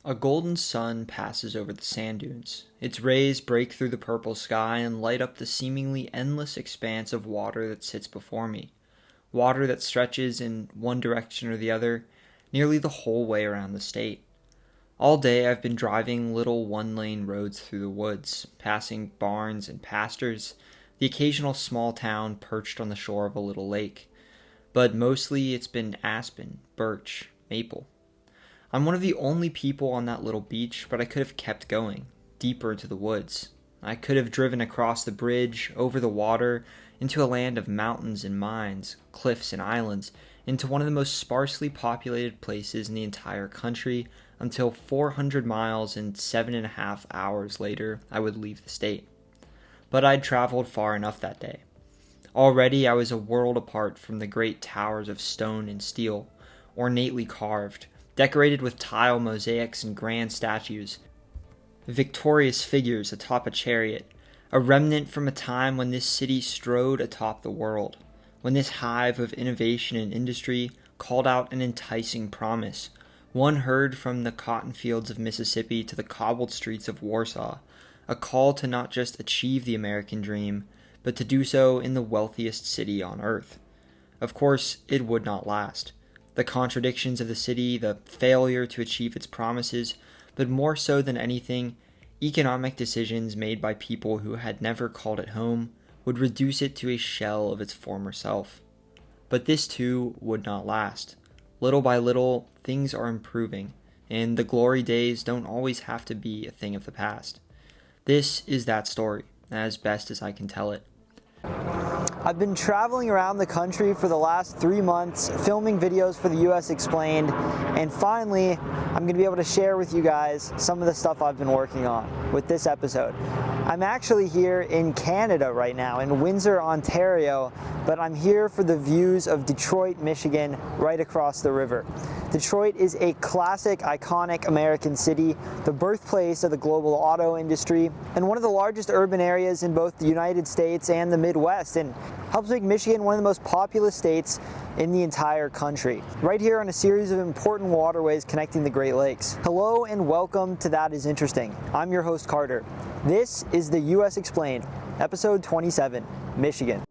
A golden sun passes over the sand dunes. Its rays break through the purple sky and light up the seemingly endless expanse of water that sits before me. Water that stretches in one direction or the other, nearly the whole way around the state. All day I've been driving little one-lane roads through the woods, passing barns and pastures, the occasional small town perched on the shore of a little lake. But mostly it's been aspen, birch, maple. I'm one of the only people on that little beach, but I could have kept going, deeper into the woods. I could have driven across the bridge, over the water, into a land of mountains and mines, cliffs and islands, into one of the most sparsely populated places in the entire country, until 400 miles and 7.5 hours later I would leave the state. But I'd traveled far enough that day. Already I was a world apart from the great towers of stone and steel, ornately carved, decorated with tile mosaics and grand statues, victorious figures atop a chariot, a remnant from a time when this city strode atop the world, when this hive of innovation and industry called out an enticing promise, one heard from the cotton fields of Mississippi to the cobbled streets of Warsaw, a call to not just achieve the American dream, but to do so in the wealthiest city on earth. Of course, it would not last. The contradictions of the city, the failure to achieve its promises, but more so than anything, economic decisions made by people who had never called it home would reduce it to a shell of its former self. But this too would not last. Little by little, things are improving, and the glory days don't always have to be a thing of the past. This is that story, as best as I can tell it. I've been traveling around the country for the last 3 months, filming videos for the US Explained, and finally, I'm going to be able to share with you guys some of the stuff I've been working on with this episode. I'm actually here in Canada right now, in Windsor, Ontario, but I'm here for the views of Detroit, Michigan, right across the river. Detroit is a classic, iconic American city, the birthplace of the global auto industry, and one of the largest urban areas in both the United States and the Midwest, and helps make Michigan one of the most populous states in the entire country, right here on a series of important waterways connecting the Great Lakes. Hello and welcome to That Is Interesting. I'm your host, Carter. This is the US Explained, episode 27, Michigan.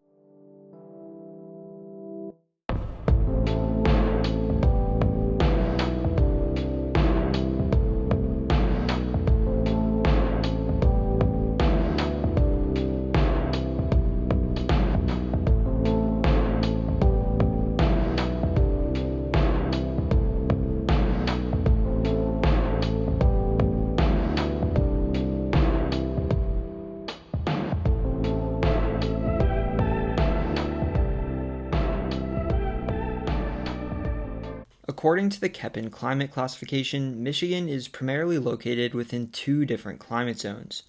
According to the Köppen climate classification, Michigan is primarily located within two different climate zones.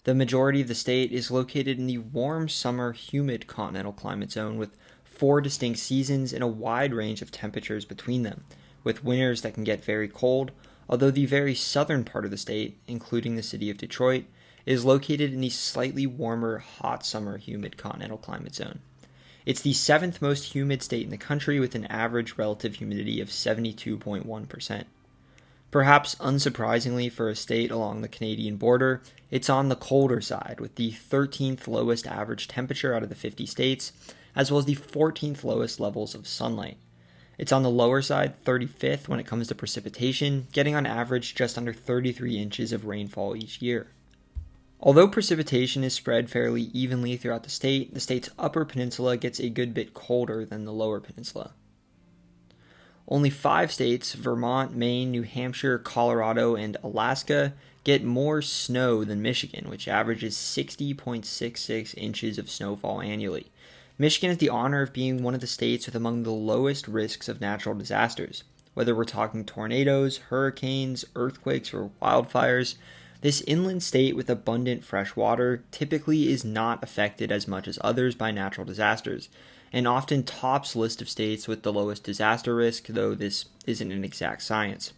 The majority of the state is located in the warm summer humid continental climate zone with 4 distinct seasons and a wide range of temperatures between them, with winters that can get very cold, although the very southern part of the state, including the city of Detroit, is located in the slightly warmer hot summer humid continental climate zone. It's the 7th most humid state in the country with an average relative humidity of 72.1%. Perhaps unsurprisingly for a state along the Canadian border, it's on the colder side with the 13th lowest average temperature out of the 50 states, as well as the 14th lowest levels of sunlight. It's on the lower side, 35th when it comes to precipitation, getting on average just under 33 inches of rainfall each year. Although precipitation is spread fairly evenly throughout the state's Upper Peninsula gets a good bit colder than the Lower Peninsula. Only 5 states, Vermont, Maine, New Hampshire, Colorado, and Alaska, get more snow than Michigan, which averages 60.66 inches of snowfall annually. Michigan has the honor of being one of the states with among the lowest risks of natural disasters. Whether we're talking tornadoes, hurricanes, earthquakes, or wildfires, this inland state with abundant fresh water typically is not affected as much as others by natural disasters, and often tops list of states with the lowest disaster risk, though this isn't an exact science.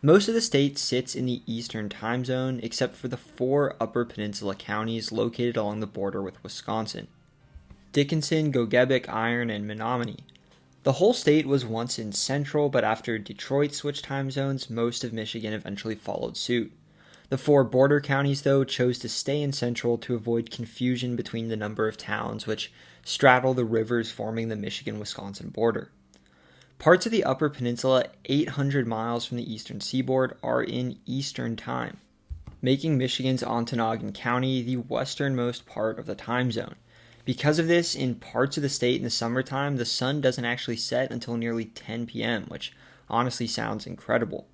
Most of the state sits in the eastern time zone, except for the 4 Upper Peninsula counties located along the border with Wisconsin: Dickinson, Gogebic, Iron, and Menominee. The whole state was once in central, but after Detroit switched time zones, most of Michigan eventually followed suit. The 4 border counties, though, chose to stay in central to avoid confusion between the number of towns which straddle the rivers forming the Michigan-Wisconsin border. Parts of the Upper Peninsula, 800 miles from the eastern seaboard, are in Eastern Time, making Michigan's Ontonagon County the westernmost part of the time zone. Because of this, in parts of the state in the summertime, the sun doesn't actually set until nearly 10 p.m., which honestly sounds incredible.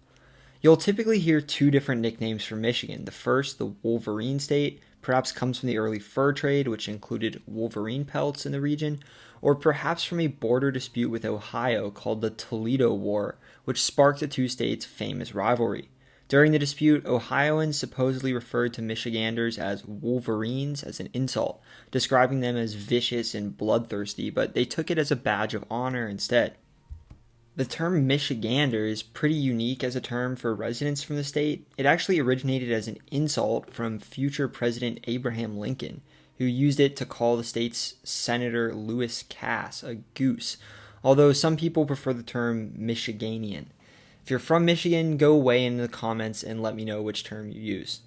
You'll typically hear 2 different nicknames for Michigan. The first, the Wolverine State, perhaps comes from the early fur trade, which included wolverine pelts in the region, or perhaps from a border dispute with Ohio called the Toledo War, which sparked the 2 states' famous rivalry. During the dispute, Ohioans supposedly referred to Michiganders as Wolverines as an insult, describing them as vicious and bloodthirsty, but they took it as a badge of honor instead. The term Michigander is pretty unique as a term for residents from the state. It actually originated as an insult from future President Abraham Lincoln, who used it to call the state's Senator Lewis Cass a goose, although some people prefer the term Michiganian. If you're from Michigan, go away in the comments and let me know which term you use.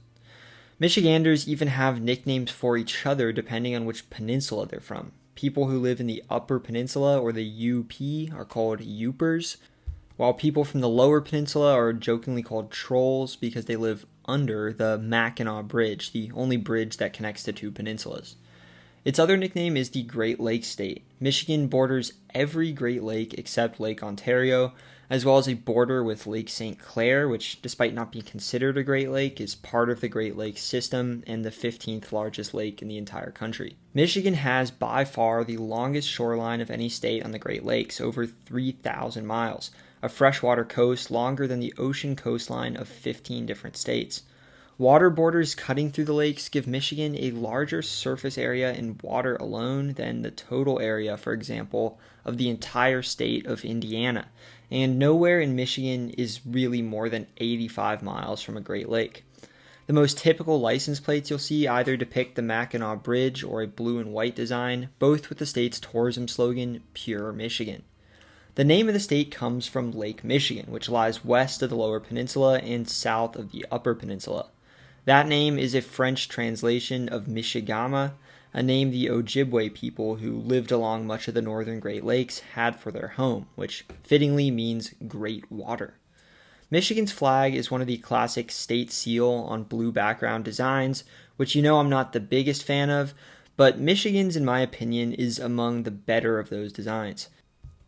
Michiganders even have nicknames for each other depending on which peninsula they're from. People who live in the Upper Peninsula or the UP are called Yoopers, while people from the Lower Peninsula are jokingly called Trolls because they live under the Mackinac Bridge, the only bridge that connects the 2 peninsulas. Its other nickname is the Great Lakes State. Michigan borders every Great Lake except Lake Ontario, as well as a border with Lake St. Clair, which, despite not being considered a Great Lake, is part of the Great Lakes system and the 15th largest lake in the entire country. Michigan has by far the longest shoreline of any state on the Great Lakes, over 3,000 miles, a freshwater coast longer than the ocean coastline of 15 different states. Water borders cutting through the lakes give Michigan a larger surface area in water alone than the total area, for example, of the entire state of Indiana, and nowhere in Michigan is really more than 85 miles from a Great Lake. The most typical license plates you'll see either depict the Mackinac Bridge or a blue and white design, both with the state's tourism slogan, Pure Michigan. The name of the state comes from Lake Michigan, which lies west of the Lower Peninsula and south of the Upper Peninsula. That name is a French translation of Michigama, a name the Ojibwe people who lived along much of the northern Great Lakes had for their home, which fittingly means Great Water. Michigan's flag is one of the classic state seal on blue background designs, which you know I'm not the biggest fan of, but Michigan's, in my opinion, is among the better of those designs.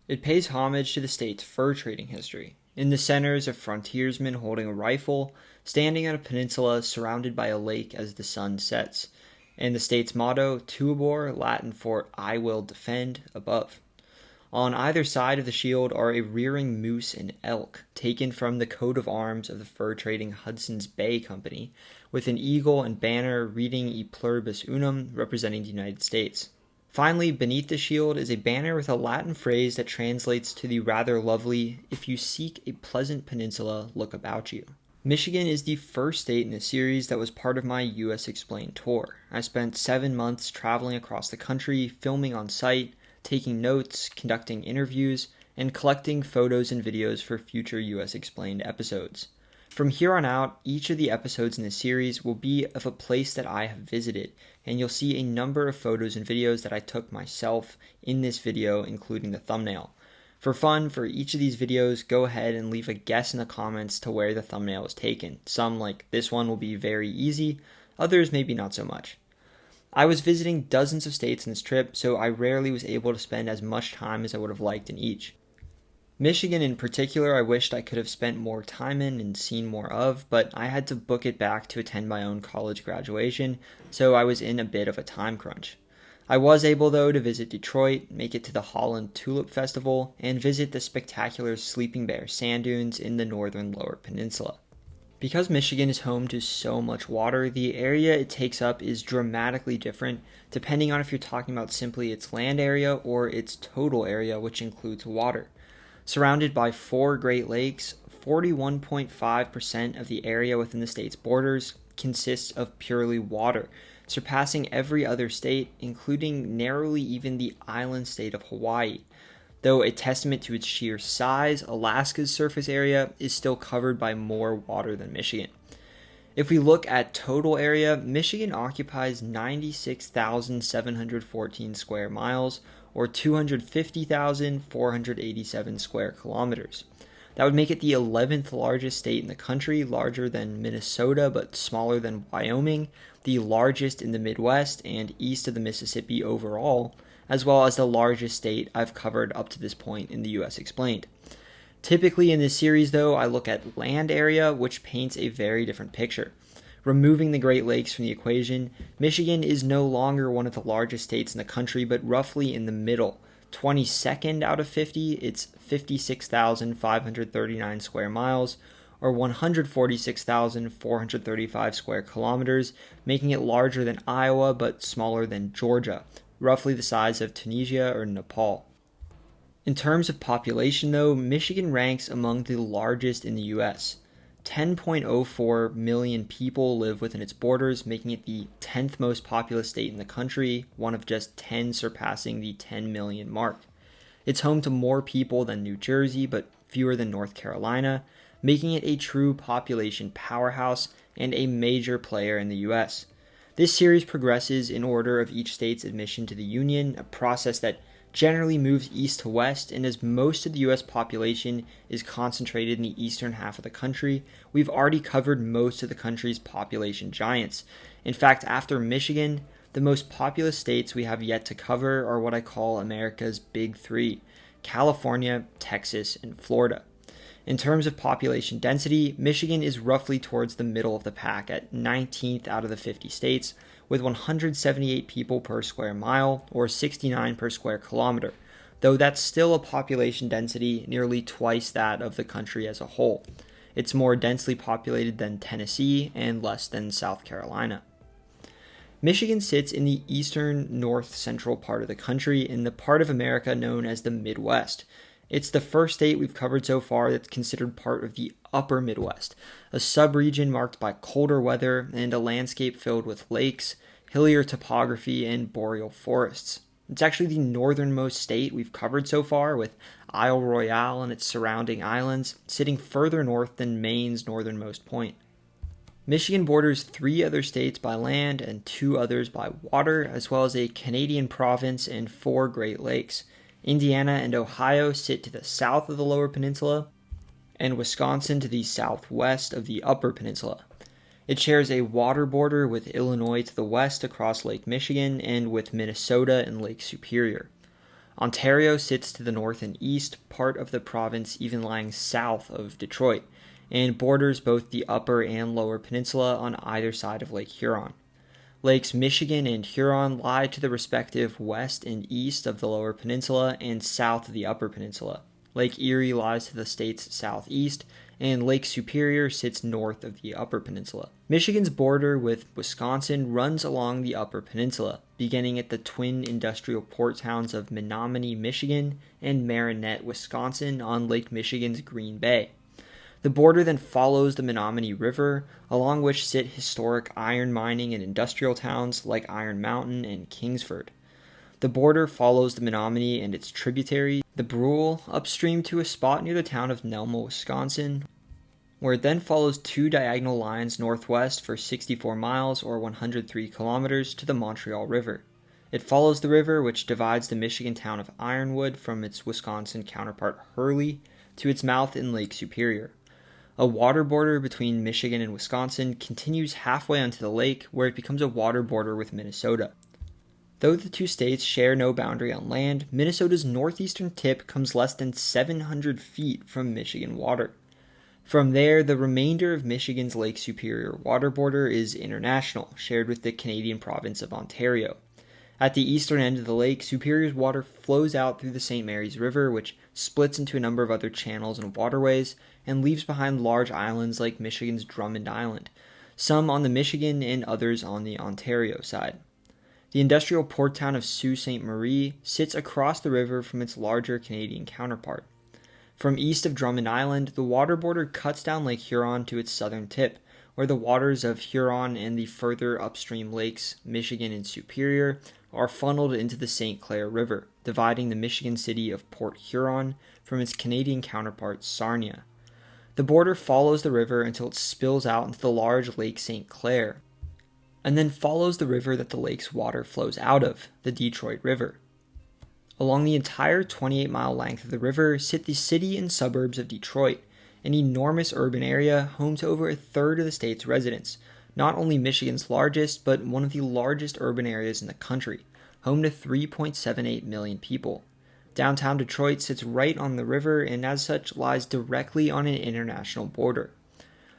It pays homage to the state's fur trading history. In the center is a frontiersman holding a rifle, standing on a peninsula surrounded by a lake as the sun sets, and the state's motto, Tuabor, Latin for I will defend, above. On either side of the shield are a rearing moose and elk, taken from the coat of arms of the fur-trading Hudson's Bay Company, with an eagle and banner reading E pluribus unum, representing the United States. Finally, beneath the shield is a banner with a Latin phrase that translates to the rather lovely, if you seek a pleasant peninsula, look about you. Michigan is the first state in the series that was part of my US Explained tour. I spent 7 months traveling across the country, filming on site, taking notes, conducting interviews, and collecting photos and videos for future US Explained episodes. From here on out, each of the episodes in the series will be of a place that I have visited, and you'll see a number of photos and videos that I took myself in this video, including the thumbnail. For fun, for each of these videos, go ahead and leave a guess in the comments to where the thumbnail was taken. Some, like this one, will be very easy, others maybe not so much. I was visiting dozens of states in this trip, so I rarely was able to spend as much time as I would have liked in each. Michigan in particular, I wished I could have spent more time in and seen more of, but I had to book it back to attend my own college graduation, so I was in a bit of a time crunch. I was able, though, to visit Detroit, make it to the Holland Tulip Festival, and visit the spectacular Sleeping Bear sand dunes in the northern Lower Peninsula. Because Michigan is home to so much water, the area it takes up is dramatically different, depending on if you're talking about simply its land area or its total area, which includes water. Surrounded by 4 Great Lakes, 41.5% of the area within the state's borders consists of purely water, surpassing every other state, including narrowly even the island state of Hawaii. Though a testament to its sheer size, Alaska's surface area is still covered by more water than Michigan. If we look at total area, Michigan occupies 96,714 square miles, or 250,487 square kilometers. That would make it the 11th largest state in the country, larger than Minnesota but smaller than Wyoming, the largest in the Midwest and east of the Mississippi overall, as well as the largest state I've covered up to this point in the US Explained. Typically in this series, though, I look at land area, which paints a very different picture. Removing the Great Lakes from the equation, Michigan is no longer one of the largest states in the country, but roughly in the middle. 22nd out of 50, it's 56,539 square miles, or 146,435 square kilometers, making it larger than Iowa but smaller than Georgia, roughly the size of Tunisia or Nepal. In terms of population, though, Michigan ranks among the largest in the U.S. 10.04 million people live within its borders, making it the 10th most populous state in the country, one of just 10 surpassing the 10 million mark. It's home to more people than New Jersey, but fewer than North Carolina, making it a true population powerhouse and a major player in the U.S. This series progresses in order of each state's admission to the Union, a process that generally moves east to west, and as most of the U.S. population is concentrated in the eastern half of the country, we've already covered most of the country's population giants. In fact, after Michigan, the most populous states we have yet to cover are what I call America's Big Three: California, Texas, and Florida. In terms of population density, Michigan is roughly towards the middle of the pack at 19th out of the 50 states, with 178 people per square mile, or 69 per square kilometer, though that's still a population density nearly twice that of the country as a whole. It's more densely populated than Tennessee and less than South Carolina. Michigan sits in the eastern north-central part of the country, in the part of America known as the Midwest. It's the first state we've covered so far that's considered part of the Upper Midwest, a subregion marked by colder weather and a landscape filled with lakes, hillier topography, and boreal forests. It's actually the northernmost state we've covered so far, with Isle Royale and its surrounding islands sitting further north than Maine's northernmost point. Michigan borders 3 other states by land and 2 others by water, as well as a Canadian province and 4 Great Lakes. Indiana and Ohio sit to the south of the Lower Peninsula, and Wisconsin to the southwest of the Upper Peninsula. It shares a water border with Illinois to the west across Lake Michigan and with Minnesota and Lake Superior. Ontario sits to the north and east, part of the province even lying south of Detroit, and borders both the Upper and Lower Peninsula on either side of Lake Huron. Lakes Michigan and Huron lie to the respective west and east of the Lower Peninsula and south of the Upper Peninsula. Lake Erie lies to the state's southeast, and Lake Superior sits north of the Upper Peninsula. Michigan's border with Wisconsin runs along the Upper Peninsula, beginning at the twin industrial port towns of Menominee, Michigan, and Marinette, Wisconsin, on Lake Michigan's Green Bay. The border then follows the Menominee River, along which sit historic iron mining and industrial towns like Iron Mountain and Kingsford. The border follows the Menominee and its tributary, the Brule, upstream to a spot near the town of Nelma, Wisconsin, where it then follows 2 diagonal lines northwest for 64 miles or 103 kilometers to the Montreal River. It follows the river, which divides the Michigan town of Ironwood from its Wisconsin counterpart Hurley, to its mouth in Lake Superior. A water border between Michigan and Wisconsin continues halfway onto the lake, where it becomes a water border with Minnesota. Though the 2 states share no boundary on land, Minnesota's northeastern tip comes less than 700 feet from Michigan water. From there, the remainder of Michigan's Lake Superior water border is international, shared with the Canadian province of Ontario. At the eastern end of the lake, Superior's water flows out through the St. Mary's River, which splits into a number of other channels and waterways, and leaves behind large islands like Michigan's Drummond Island, some on the Michigan and others on the Ontario side. The industrial port town of Sault Ste. Marie sits across the river from its larger Canadian counterpart. From east of Drummond Island, the water border cuts down Lake Huron to its southern tip, where the waters of Huron and the further upstream lakes, Michigan and Superior, are funneled into the St. Clair River, dividing the Michigan city of Port Huron from its Canadian counterpart, Sarnia. The border follows the river until it spills out into the large Lake St. Clair, and then follows the river that the lake's water flows out of, the Detroit River. Along the entire 28-mile length of the river sit the city and suburbs of Detroit, an enormous urban area home to over a third of the state's residents, not only Michigan's largest, but one of the largest urban areas in the country, home to 3.78 million people. Downtown Detroit sits right on the river and as such lies directly on an international border.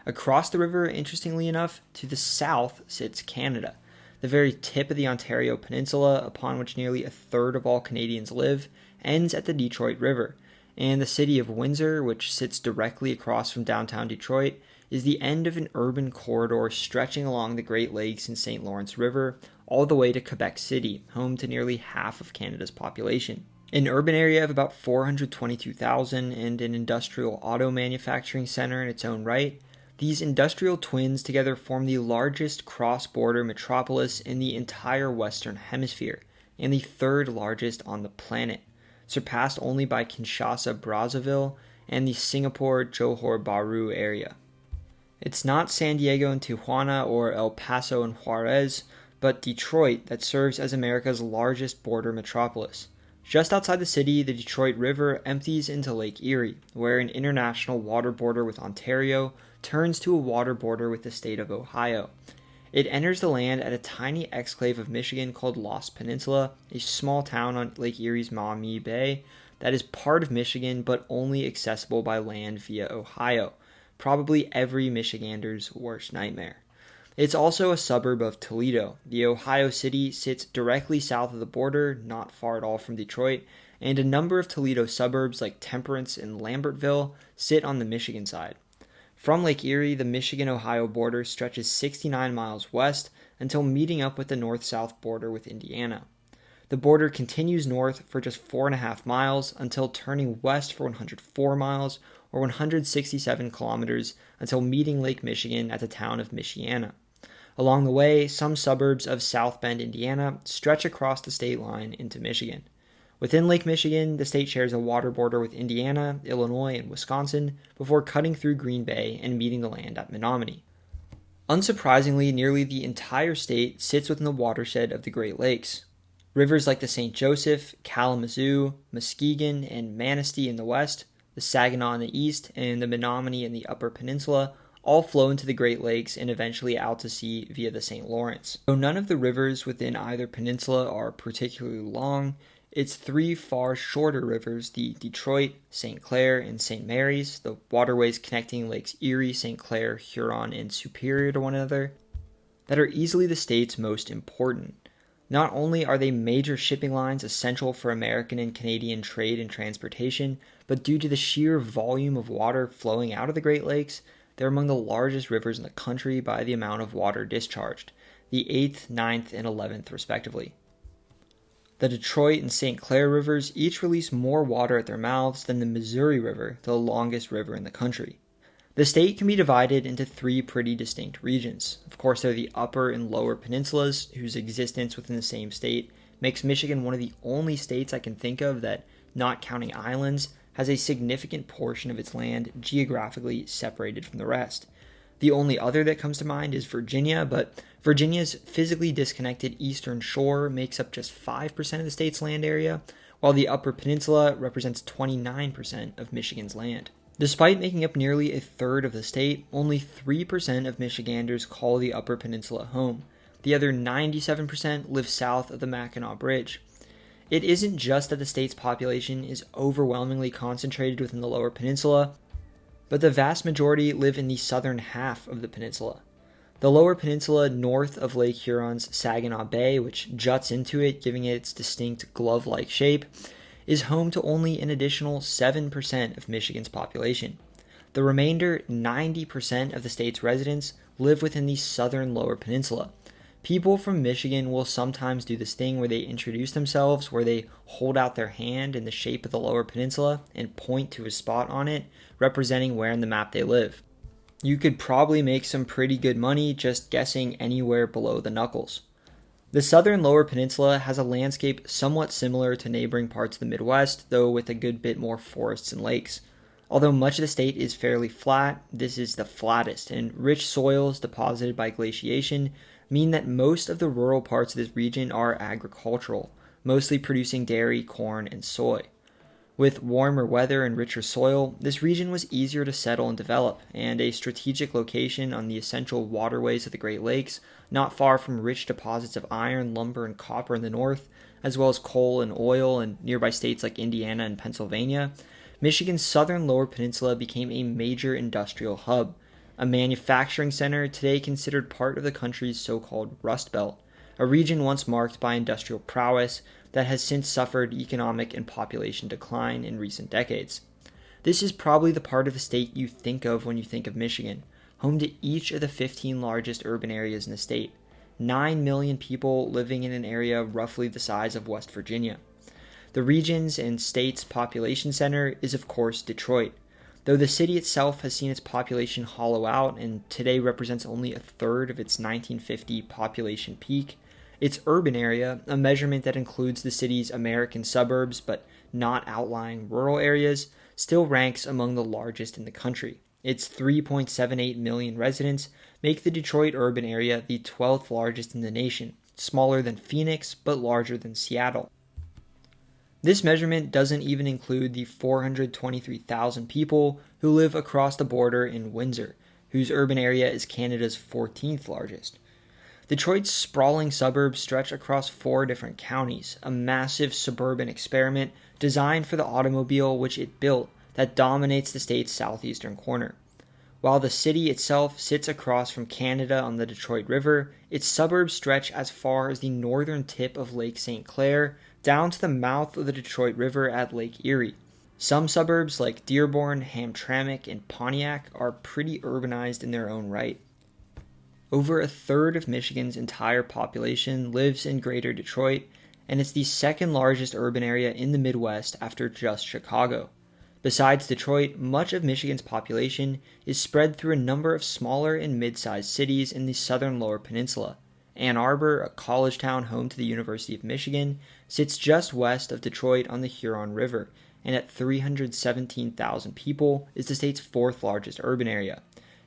Across the river, interestingly enough, to the south sits Canada, the very tip of the Ontario Peninsula upon which nearly a third of all Canadians live, ends at the Detroit River, and the city of Windsor, which sits directly across from downtown Detroit, is the end of an urban corridor stretching along the Great Lakes and St. Lawrence River all the way to Quebec City, home to nearly half of Canada's population. An urban area of about 422,000 and an industrial auto manufacturing center in its own right, these industrial twins together form the largest cross-border metropolis in the entire Western Hemisphere, and the third largest on the planet, surpassed only by Kinshasa-Brazzaville and the Singapore-Johor-Bahru area. It's not San Diego and Tijuana or El Paso and Juarez, but Detroit that serves as America's largest border metropolis. Just outside the city, the Detroit River empties into Lake Erie, where an international water border with Ontario turns to a water border with the state of Ohio. It enters the land at a tiny exclave of Michigan called Lost Peninsula, a small town on Lake Erie's Maumee Bay that is part of Michigan but only accessible by land via Ohio, probably every Michigander's worst nightmare. It's also a suburb of Toledo. The Ohio city sits directly south of the border, not far at all from Detroit, and a number of Toledo suburbs like Temperance and Lambertville sit on the Michigan side. From Lake Erie, the Michigan-Ohio border stretches 69 miles west until meeting up with the north-south border with Indiana. The border continues north for just 4.5 miles until turning west for 104 miles or 167 kilometers until meeting Lake Michigan at the town of Michiana. Along the way, some suburbs of South Bend, Indiana, stretch across the state line into Michigan. Within Lake Michigan, the state shares a water border with Indiana, Illinois, and Wisconsin before cutting through Green Bay and meeting the land at Menominee. Unsurprisingly, nearly the entire state sits within the watershed of the Great Lakes. Rivers like the St. Joseph, Kalamazoo, Muskegon, and Manistee in the west, the Saginaw in the east, and the Menominee in the Upper Peninsula all flow into the Great Lakes and eventually out to sea via the St. Lawrence. Though none of the rivers within either peninsula are particularly long, its three far shorter rivers, the Detroit, St. Clair, and St. Mary's, the waterways connecting Lakes Erie, St. Clair, Huron, and Superior to one another, that are easily the state's most important. Not only are they major shipping lines essential for American and Canadian trade and transportation, but due to the sheer volume of water flowing out of the Great Lakes, they're among the largest rivers in the country by the amount of water discharged, the 8th, 9th, and 11th respectively. The Detroit and St. Clair rivers each release more water at their mouths than the Missouri River, the longest river in the country. The state can be divided into three pretty distinct regions. Of course, there are the upper and lower peninsulas, whose existence within the same state makes Michigan one of the only states I can think of that, not counting islands, has a significant portion of its land geographically separated from the rest. The only other that comes to mind is Virginia, but Virginia's physically disconnected eastern shore makes up just 5% of the state's land area, while the Upper Peninsula represents 29% of Michigan's land. Despite making up nearly a third of the state, only 3% of Michiganders call the Upper Peninsula home. The other 97% live south of the Mackinac Bridge. It isn't just that the state's population is overwhelmingly concentrated within the Lower Peninsula, but the vast majority live in the southern half of the peninsula. The Lower Peninsula north of Lake Huron's Saginaw Bay, which juts into it, giving it its distinct glove-like shape, is home to only an additional 7% of Michigan's population. The remainder, 90% of the state's residents, live within the southern Lower Peninsula. People from Michigan will sometimes do this thing where they introduce themselves, where they hold out their hand in the shape of the Lower Peninsula and point to a spot on it, representing where in the map they live. You could probably make some pretty good money just guessing anywhere below the knuckles. The southern Lower Peninsula has a landscape somewhat similar to neighboring parts of the Midwest, though with a good bit more forests and lakes. Although much of the state is fairly flat, this is the flattest, and rich soils deposited by glaciation mean that most of the rural parts of this region are agricultural, mostly producing dairy, corn, and soy. With warmer weather and richer soil, this region was easier to settle and develop, and a strategic location on the essential waterways of the Great Lakes, not far from rich deposits of iron, lumber, and copper in the north, as well as coal and oil in nearby states like Indiana and Pennsylvania, Michigan's southern Lower Peninsula became a major industrial hub, a manufacturing center today considered part of the country's so-called Rust Belt, a region once marked by industrial prowess that has since suffered economic and population decline in recent decades. This is probably the part of the state you think of when you think of Michigan, home to each of the 15 largest urban areas in the state, 9 million people living in an area roughly the size of West Virginia. The region's and state's population center is, of course, Detroit, though the city itself has seen its population hollow out and today represents only a third of its 1950 population peak. Its urban area, a measurement that includes the city's American suburbs but not outlying rural areas, still ranks among the largest in the country. Its 3.78 million residents make the Detroit urban area the 12th largest in the nation, smaller than Phoenix but larger than Seattle. This measurement doesn't even include the 423,000 people who live across the border in Windsor, whose urban area is Canada's 14th largest. Detroit's sprawling suburbs stretch across 4 different counties, a massive suburban experiment designed for the automobile which it built that dominates the state's southeastern corner. While the city itself sits across from Canada on the Detroit River, its suburbs stretch as far as the northern tip of Lake St. Clair down to the mouth of the Detroit River at Lake Erie. Some suburbs like Dearborn, Hamtramck, and Pontiac are pretty urbanized in their own right. Over a third of Michigan's entire population lives in Greater Detroit, and it's the second largest urban area in the Midwest after just Chicago. Besides Detroit, much of Michigan's population is spread through a number of smaller and mid-sized cities in the southern Lower Peninsula. Ann Arbor, a college town home to the University of Michigan, sits just west of Detroit on the Huron River, and at 317,000 people is the state's 4th largest urban area.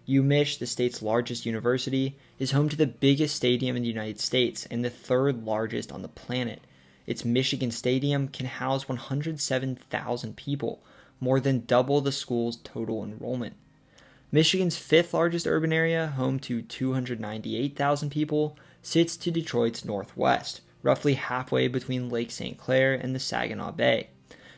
UMich, the state's largest university, is home to the biggest stadium in the United States and the 3rd largest on the planet. Its Michigan Stadium can house 107,000 people, more than double the school's total enrollment. Michigan's 5th largest urban area, home to 298,000 people, sits to Detroit's northwest, roughly halfway between Lake St. Clair and the Saginaw Bay.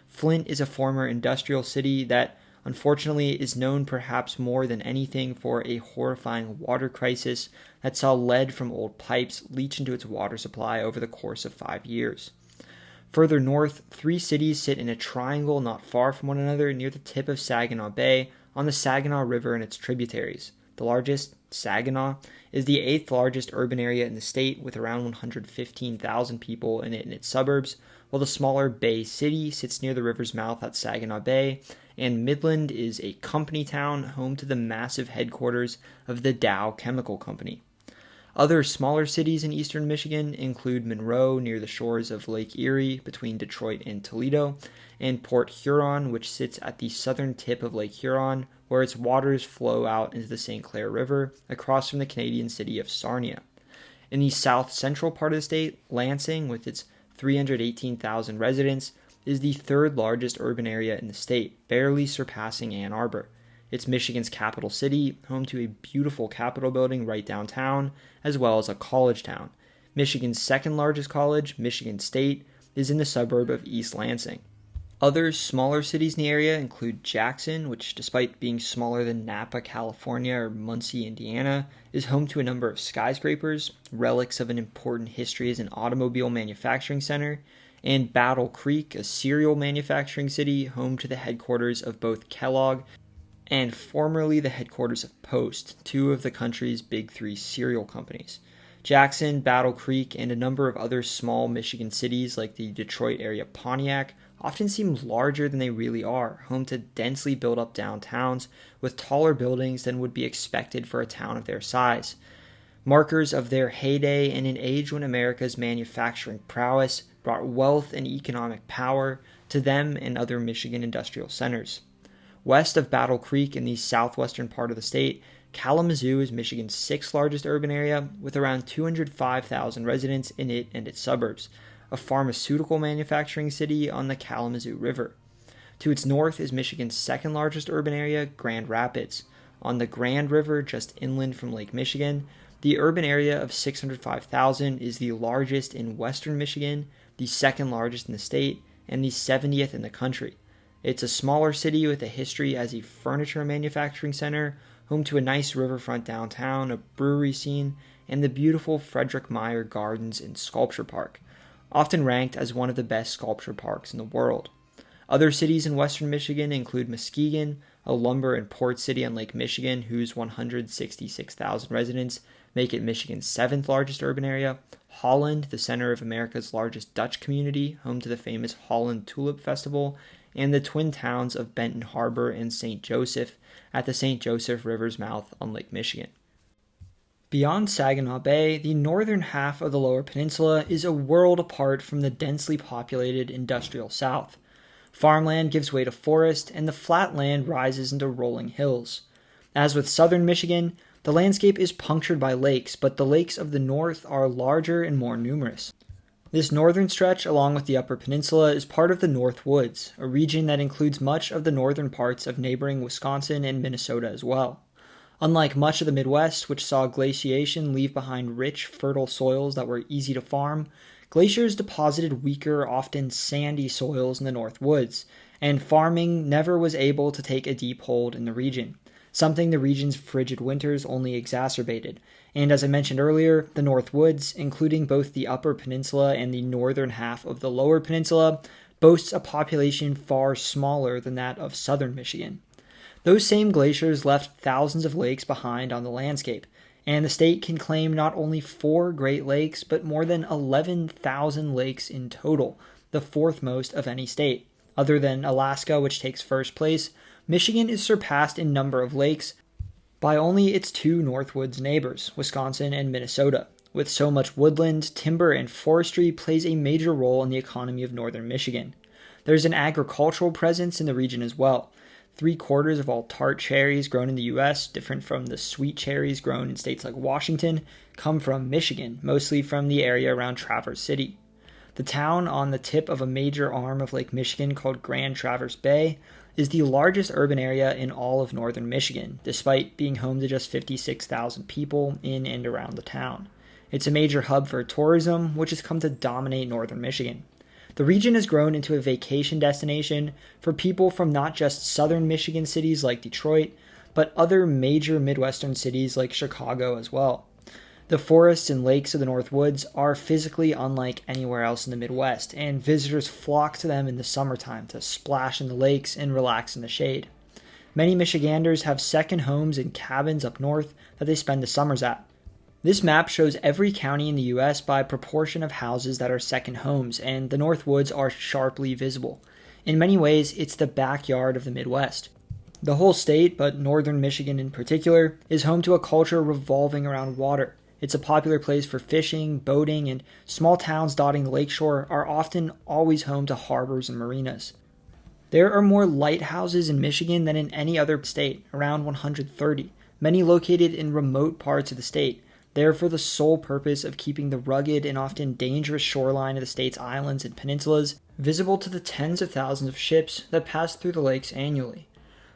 Flint is a former industrial city that unfortunately is known perhaps more than anything for a horrifying water crisis that saw lead from old pipes leach into its water supply over the course of 5 years. Further north, 3 cities sit in a triangle not far from one another near the tip of Saginaw Bay on the Saginaw River and its tributaries. The largest, Saginaw, is the 8th largest urban area in the state with around 115,000 people in it in its suburbs, while the smaller Bay City sits near the river's mouth at Saginaw Bay, and Midland is a company town home to the massive headquarters of the Dow Chemical Company. Other smaller cities in eastern Michigan include Monroe near the shores of Lake Erie between Detroit and Toledo, and Port Huron, which sits at the southern tip of Lake Huron, where its waters flow out into the St. Clair River across from the Canadian city of Sarnia. In the south-central part of the state, Lansing, with its 318,000 residents, is the 3rd largest urban area in the state, barely surpassing Ann Arbor. It's Michigan's capital city, home to a beautiful Capitol building right downtown, as well as a college town. Michigan's 2nd largest college, Michigan State, is in the suburb of East Lansing. Other smaller cities in the area include Jackson, which despite being smaller than Napa, California, or Muncie, Indiana, is home to a number of skyscrapers, relics of an important history as an automobile manufacturing center, and Battle Creek, a cereal manufacturing city, home to the headquarters of both Kellogg and formerly the headquarters of Post, 2 of the country's big 3 cereal companies. Jackson, Battle Creek, and a number of other small Michigan cities like the Detroit area Pontiac often seem larger than they really are, home to densely built up downtowns with taller buildings than would be expected for a town of their size. markers of their heyday in an age when America's manufacturing prowess brought wealth and economic power to them and other Michigan industrial centers. West of Battle Creek in the southwestern part of the state, Kalamazoo is Michigan's sixth largest urban area, with around 205,000 residents in it and its suburbs, a pharmaceutical manufacturing city on the Kalamazoo River. To its north is Michigan's second largest urban area, Grand Rapids. On the Grand River, just inland from Lake Michigan, the urban area of 605,000 is the largest in western Michigan, the second largest in the state, and the 70th in the country. It's a smaller city with a history as a furniture manufacturing center, home to a nice riverfront downtown, a brewery scene, and the beautiful Frederick Meyer Gardens and Sculpture Park, often ranked as one of the best sculpture parks in the world. Other cities in western Michigan include Muskegon, a lumber and port city on Lake Michigan whose 166,000 residents make it Michigan's seventh largest urban area, Holland, the center of America's largest Dutch community, home to the famous Holland Tulip Festival, and the twin towns of Benton Harbor and St. Joseph at the St. Joseph River's mouth on Lake Michigan. Beyond Saginaw Bay, the northern half of the Lower Peninsula is a world apart from the densely populated industrial south. Farmland gives way to forest, and the flat land rises into rolling hills. As with southern Michigan, the landscape is punctured by lakes, but the lakes of the north are larger and more numerous. This northern stretch, along with the Upper Peninsula, is part of the North Woods, a region that includes much of the northern parts of neighboring Wisconsin and Minnesota as well. Unlike much of the Midwest, which saw glaciation leave behind rich, fertile soils that were easy to farm, glaciers deposited weaker, often sandy soils in the North Woods, and farming never was able to take a deep hold in the region, something the region's frigid winters only exacerbated. And as I mentioned earlier, the North Woods, including both the Upper Peninsula and the northern half of the Lower Peninsula, boasts a population far smaller than that of southern Michigan. Those same glaciers left thousands of lakes behind on the landscape, and the state can claim not only 4 Great Lakes, but more than 11,000 lakes in total, the fourth most of any state. Other than Alaska, which takes first place, Michigan is surpassed in number of lakes by only its 2 Northwoods neighbors, Wisconsin and Minnesota. With so much woodland, timber, and forestry plays a major role in the economy of northern Michigan. There's an agricultural presence in the region as well. 3/4 of all tart cherries grown in the U.S., different from the sweet cherries grown in states like Washington, come from Michigan, mostly from the area around Traverse City. The town on the tip of a major arm of Lake Michigan called Grand Traverse Bay is the largest urban area in all of northern Michigan, despite being home to just 56,000 people in and around the town. It's a major hub for tourism, which has come to dominate northern Michigan. The region has grown into a vacation destination for people from not just southern Michigan cities like Detroit, but other major Midwestern cities like Chicago as well. The forests and lakes of the North Woods are physically unlike anywhere else in the Midwest, and visitors flock to them in the summertime to splash in the lakes and relax in the shade. Many Michiganders have second homes and cabins up north that they spend the summers at. This map shows every county in the U.S. by proportion of houses that are second homes, and the North Woods are sharply visible. In many ways, it's the backyard of the Midwest. The whole state, but northern Michigan in particular, is home to a culture revolving around water. It's a popular place for fishing, boating, and small towns dotting the lakeshore are often always home to harbors and marinas. There are more lighthouses in Michigan than in any other state, around 130, many located in remote parts of the state, there for the sole purpose of keeping the rugged and often dangerous shoreline of the state's islands and peninsulas visible to the tens of thousands of ships that pass through the lakes annually.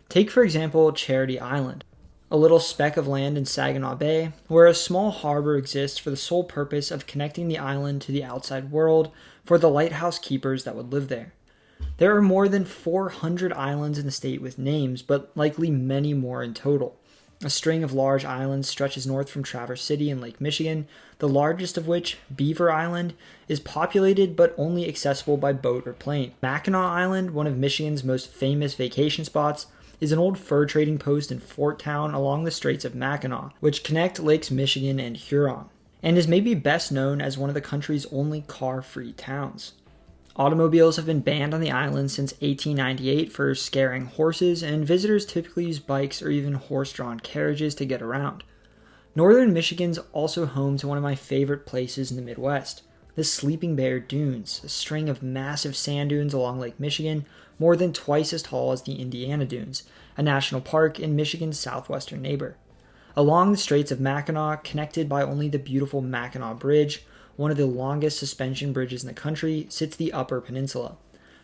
Take, for example, Charity Island, a little speck of land in Saginaw Bay, where a small harbor exists for the sole purpose of connecting the island to the outside world for the lighthouse keepers that would live there. There are more than 400 islands in the state with names, but likely many more in total. A string of large islands stretches north from Traverse City in Lake Michigan, the largest of which, Beaver Island, is populated but only accessible by boat or plane. Mackinac Island, one of Michigan's most famous vacation spots, is an old fur trading post in Fort Town along the Straits of Mackinac, which connect Lakes Michigan and Huron, and is maybe best known as one of the country's only car-free towns. Automobiles have been banned on the island since 1898 for scaring horses, and visitors typically use bikes or even horse-drawn carriages to get around. Northern Michigan's also home to one of my favorite places in the Midwest, the Sleeping Bear Dunes, a string of massive sand dunes along Lake Michigan, more than twice as tall as the Indiana Dunes, a national park in Michigan's southwestern neighbor. Along the Straits of Mackinac, connected by only the beautiful Mackinac Bridge, one of the longest suspension bridges in the country, sits the Upper Peninsula.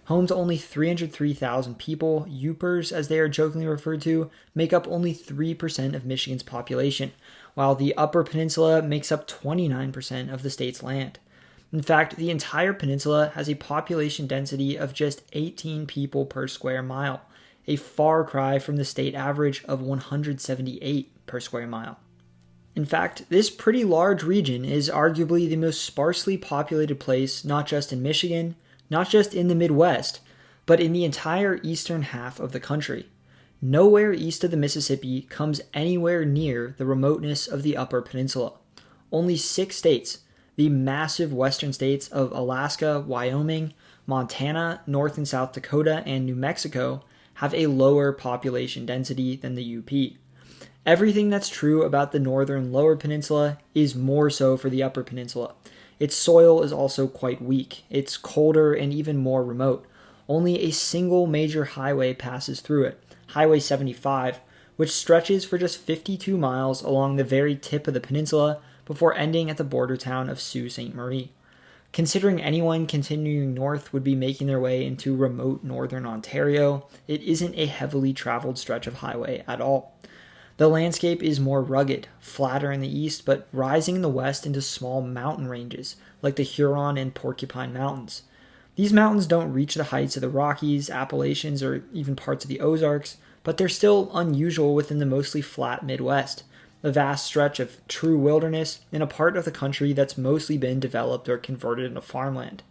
Home to only 303,000 people, Upers, as they are jokingly referred to, make up only 3% of Michigan's population, while the Upper Peninsula makes up 29% of the state's land. In fact, the entire peninsula has a population density of just 18 people per square mile, a far cry from the state average of 178 per square mile. In fact, this pretty large region is arguably the most sparsely populated place not just in Michigan, not just in the Midwest, but in the entire eastern half of the country. Nowhere east of the Mississippi comes anywhere near the remoteness of the Upper Peninsula. Only 6 states, the massive western states of Alaska, Wyoming, Montana, North and South Dakota, and New Mexico, have a lower population density than the UP. Everything that's true about the northern lower peninsula is more so for the Upper Peninsula. Its soil is also quite weak. It's colder and even more remote. Only a single major highway passes through it, Highway 75, which stretches for just 52 miles along the very tip of the peninsula before ending at the border town of Sault Ste. Marie. Considering anyone continuing north would be making their way into remote northern Ontario, it isn't a heavily traveled stretch of highway at all. The landscape is more rugged, flatter in the east, but rising in the west into small mountain ranges, like the Huron and Porcupine Mountains. These mountains don't reach the heights of the Rockies, Appalachians, or even parts of the Ozarks, but they're still unusual within the mostly flat Midwest, a vast stretch of true wilderness in a part of the country that's mostly been developed or converted into farmland.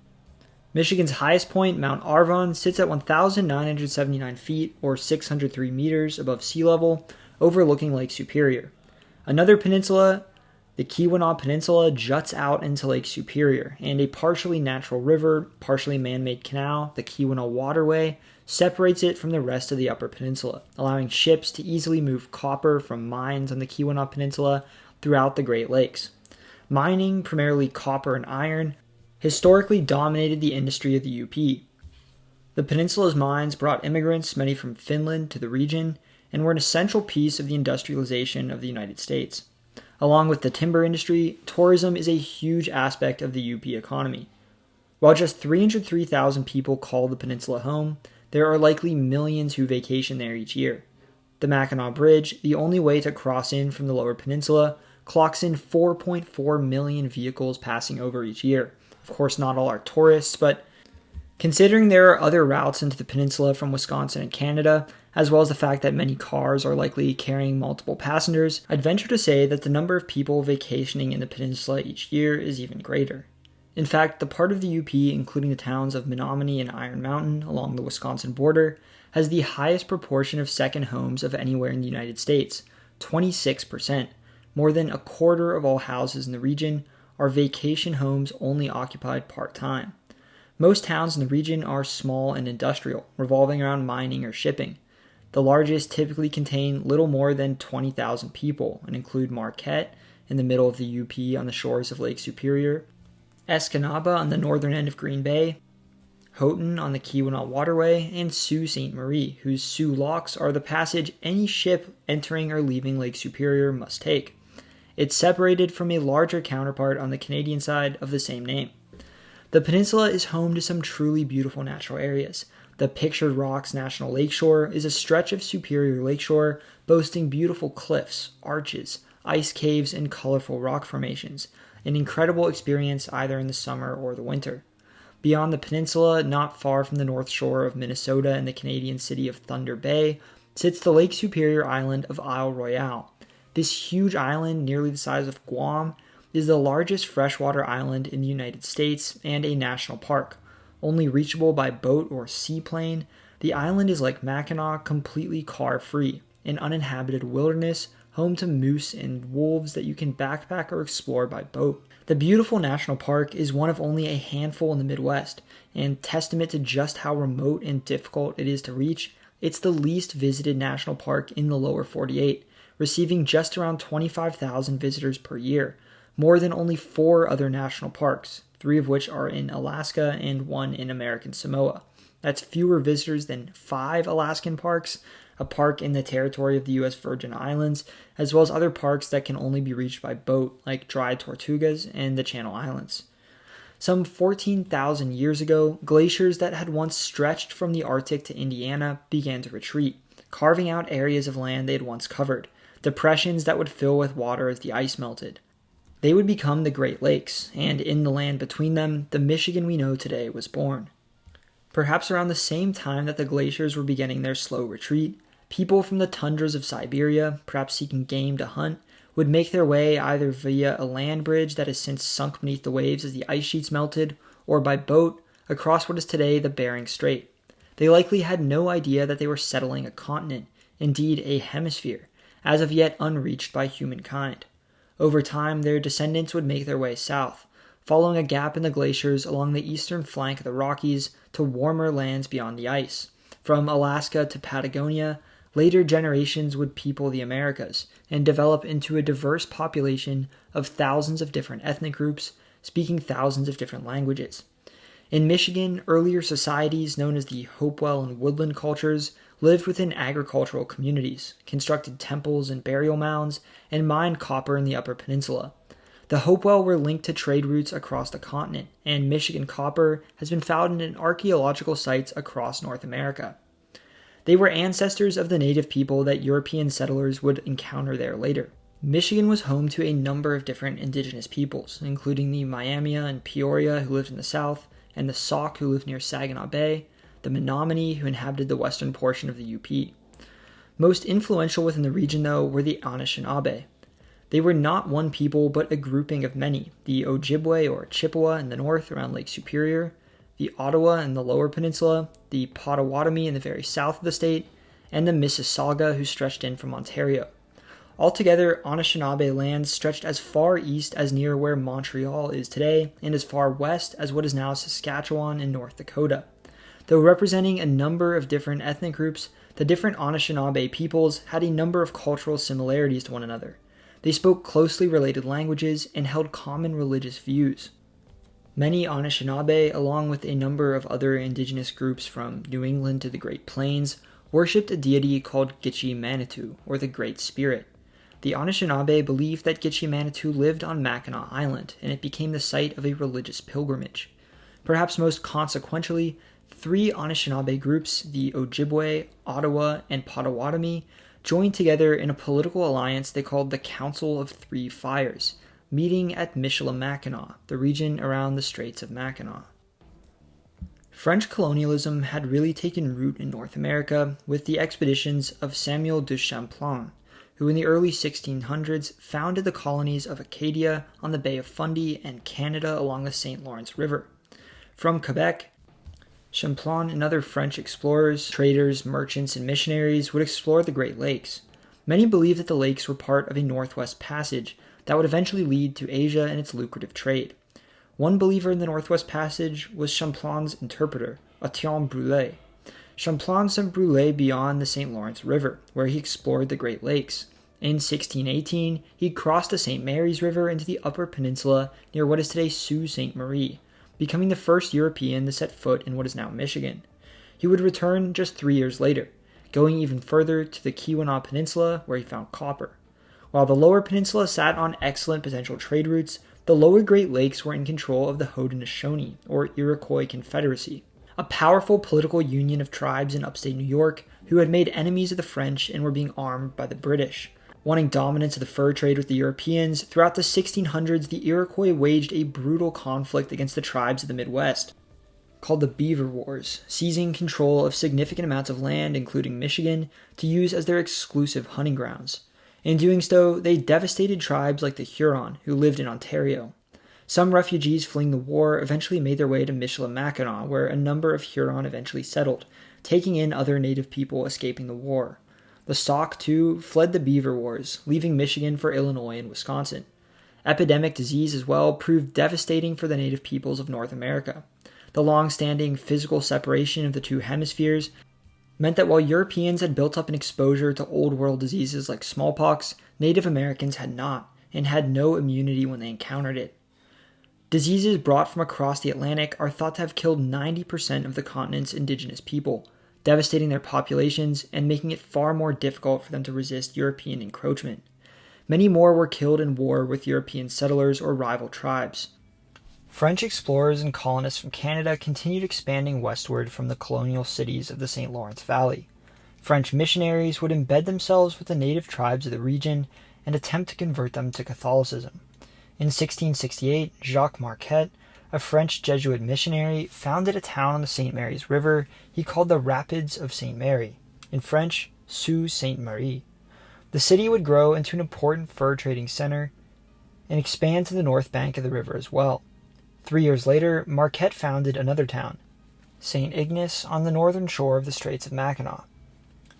Michigan's highest point, Mount Arvon, sits at 1,979 feet, or 603 meters above sea level, overlooking Lake Superior. Another peninsula, the Keweenaw Peninsula, juts out into Lake Superior, and a partially natural river, partially man-made canal, the Keweenaw Waterway, separates it from the rest of the Upper Peninsula, allowing ships to easily move copper from mines on the Keweenaw Peninsula throughout the Great Lakes. Mining, primarily copper and iron, historically dominated the industry of the UP. The peninsula's mines brought immigrants, many from Finland, to the region, and were an essential piece of the industrialization of the United States. Along with the timber industry, tourism is a huge aspect of the UP economy. While just 303,000 people call the peninsula home, there are likely millions who vacation there each year. The Mackinac Bridge, the only way to cross in from the lower peninsula, clocks in 4.4 million vehicles passing over each year. Of course, not all are tourists, but considering there are other routes into the peninsula from Wisconsin and Canada, as well as the fact that many cars are likely carrying multiple passengers, I'd venture to say that the number of people vacationing in the peninsula each year is even greater. In fact, the part of the UP, including the towns of Menominee and Iron Mountain along the Wisconsin border, has the highest proportion of second homes of anywhere in the United States, 26%. More than a quarter of all houses in the region are vacation homes only occupied part-time. Most towns in the region are small and industrial, revolving around mining or shipping. The largest typically contain little more than 20,000 people and include Marquette in the middle of the UP on the shores of Lake Superior, Escanaba on the northern end of Green Bay, Houghton on the Keweenaw Waterway, and Sault Ste. Marie, whose Soo Locks are the passage any ship entering or leaving Lake Superior must take. It's separated from a larger counterpart on the Canadian side of the same name. The peninsula is home to some truly beautiful natural areas. The Pictured Rocks National Lakeshore is a stretch of Superior Lakeshore boasting beautiful cliffs, arches, ice caves, and colorful rock formations, an incredible experience either in the summer or the winter. Beyond the peninsula, not far from the north shore of Minnesota and the Canadian city of Thunder Bay, sits the Lake Superior island of Isle Royale. This huge island, nearly the size of Guam, is the largest freshwater island in the United States and a national park. Only reachable by boat or seaplane, the island is like Mackinac, completely car-free, an uninhabited wilderness, home to moose and wolves that you can backpack or explore by boat. The beautiful national park is one of only a handful in the Midwest, and testament to just how remote and difficult it is to reach, it's the least visited national park in the lower 48, receiving just around 25,000 visitors per year, more than only 4 other national parks, 3 of which are in Alaska and 1 in American Samoa. That's fewer visitors than 5 Alaskan parks, a park in the territory of the U.S. Virgin Islands, as well as other parks that can only be reached by boat, like Dry Tortugas and the Channel Islands. Some 14,000 years ago, glaciers that had once stretched from the Arctic to Indiana began to retreat, carving out areas of land they had once covered, depressions that would fill with water as the ice melted. They would become the Great Lakes, and in the land between them, the Michigan we know today was born. Perhaps around the same time that the glaciers were beginning their slow retreat, people from the tundras of Siberia, perhaps seeking game to hunt, would make their way either via a land bridge that has since sunk beneath the waves as the ice sheets melted, or by boat across what is today the Bering Strait. They likely had no idea that they were settling a continent, indeed a hemisphere, as of yet unreached by humankind. Over time, their descendants would make their way south, following a gap in the glaciers along the eastern flank of the Rockies to warmer lands beyond the ice. From Alaska to Patagonia, later generations would people the Americas and develop into a diverse population of thousands of different ethnic groups, speaking thousands of different languages. In Michigan, earlier societies known as the Hopewell and Woodland cultures lived within agricultural communities, constructed temples and burial mounds, and mined copper in the Upper Peninsula. The Hopewell were linked to trade routes across the continent, and Michigan copper has been found in archaeological sites across North America. They were ancestors of the native people that European settlers would encounter there later. Michigan was home to a number of different indigenous peoples, including the Miamia and Peoria who lived in the south, and the Sauk who lived near Saginaw Bay, the Menominee who inhabited the western portion of the UP. Most influential within the region, though, were the Anishinaabe. They were not one people, but a grouping of many, the Ojibwe or Chippewa in the north around Lake Superior, the Ottawa in the lower peninsula, the Potawatomi in the very south of the state, and the Mississauga who stretched in from Ontario. Altogether, Anishinaabe lands stretched as far east as near where Montreal is today, and as far west as what is now Saskatchewan in North Dakota. Though representing a number of different ethnic groups, the different Anishinaabe peoples had a number of cultural similarities to one another. They spoke closely related languages and held common religious views. Many Anishinaabe, along with a number of other indigenous groups from New England to the Great Plains, worshipped a deity called Gitche Manitou, or the Great Spirit. The Anishinaabe believed that Gitche Manitou lived on Mackinac Island, and it became the site of a religious pilgrimage. Perhaps most consequentially, 3 Anishinaabe groups, the Ojibwe, Ottawa, and Potawatomi, joined together in a political alliance they called the Council of Three Fires, meeting at Michilimackinac, the region around the Straits of Mackinac. French colonialism had really taken root in North America with the expeditions of Samuel de Champlain, who in the early 1600s founded the colonies of Acadia on the Bay of Fundy and Canada along the St. Lawrence River. From Quebec, Champlain and other French explorers, traders, merchants, and missionaries would explore the Great Lakes. Many believed that the lakes were part of a Northwest Passage that would eventually lead to Asia and its lucrative trade. One believer in the Northwest Passage was Champlain's interpreter, Etienne Brulé. Champlain sent Brulé beyond the St. Lawrence River, where he explored the Great Lakes. In 1618, he crossed the St. Mary's River into the Upper Peninsula near what is today Sault Ste. Marie, becoming the first European to set foot in what is now Michigan. He would return just 3 years later, going even further to the Keweenaw Peninsula where he found copper. While the lower peninsula sat on excellent potential trade routes, the lower Great Lakes were in control of the Haudenosaunee, or Iroquois Confederacy, a powerful political union of tribes in upstate New York who had made enemies of the French and were being armed by the British. Wanting dominance of the fur trade with the Europeans, throughout the 1600s the Iroquois waged a brutal conflict against the tribes of the Midwest, called the Beaver Wars, seizing control of significant amounts of land, including Michigan, to use as their exclusive hunting grounds. In doing so, they devastated tribes like the Huron, who lived in Ontario. Some refugees fleeing the war eventually made their way to Michilimackinac, where a number of Huron eventually settled, taking in other native people escaping the war. The Sauk, too, fled the Beaver Wars, leaving Michigan for Illinois and Wisconsin. Epidemic disease as well proved devastating for the native peoples of North America. The long-standing physical separation of the two hemispheres meant that while Europeans had built up an exposure to old world diseases like smallpox, Native Americans had not, and had no immunity when they encountered it. Diseases brought from across the Atlantic are thought to have killed 90% of the continent's indigenous people, devastating their populations and making it far more difficult for them to resist European encroachment. Many more were killed in war with European settlers or rival tribes. French explorers and colonists from Canada continued expanding westward from the colonial cities of the St. Lawrence Valley. French missionaries would embed themselves with the native tribes of the region and attempt to convert them to Catholicism. In 1668, Jacques Marquette, a French Jesuit missionary, founded a town on the St. Mary's River he called the Rapids of St. Mary, in French, Sault Ste. Marie. The city would grow into an important fur trading center and expand to the north bank of the river as well. 3 years later, Marquette founded another town, St. Ignace, on the northern shore of the Straits of Mackinac.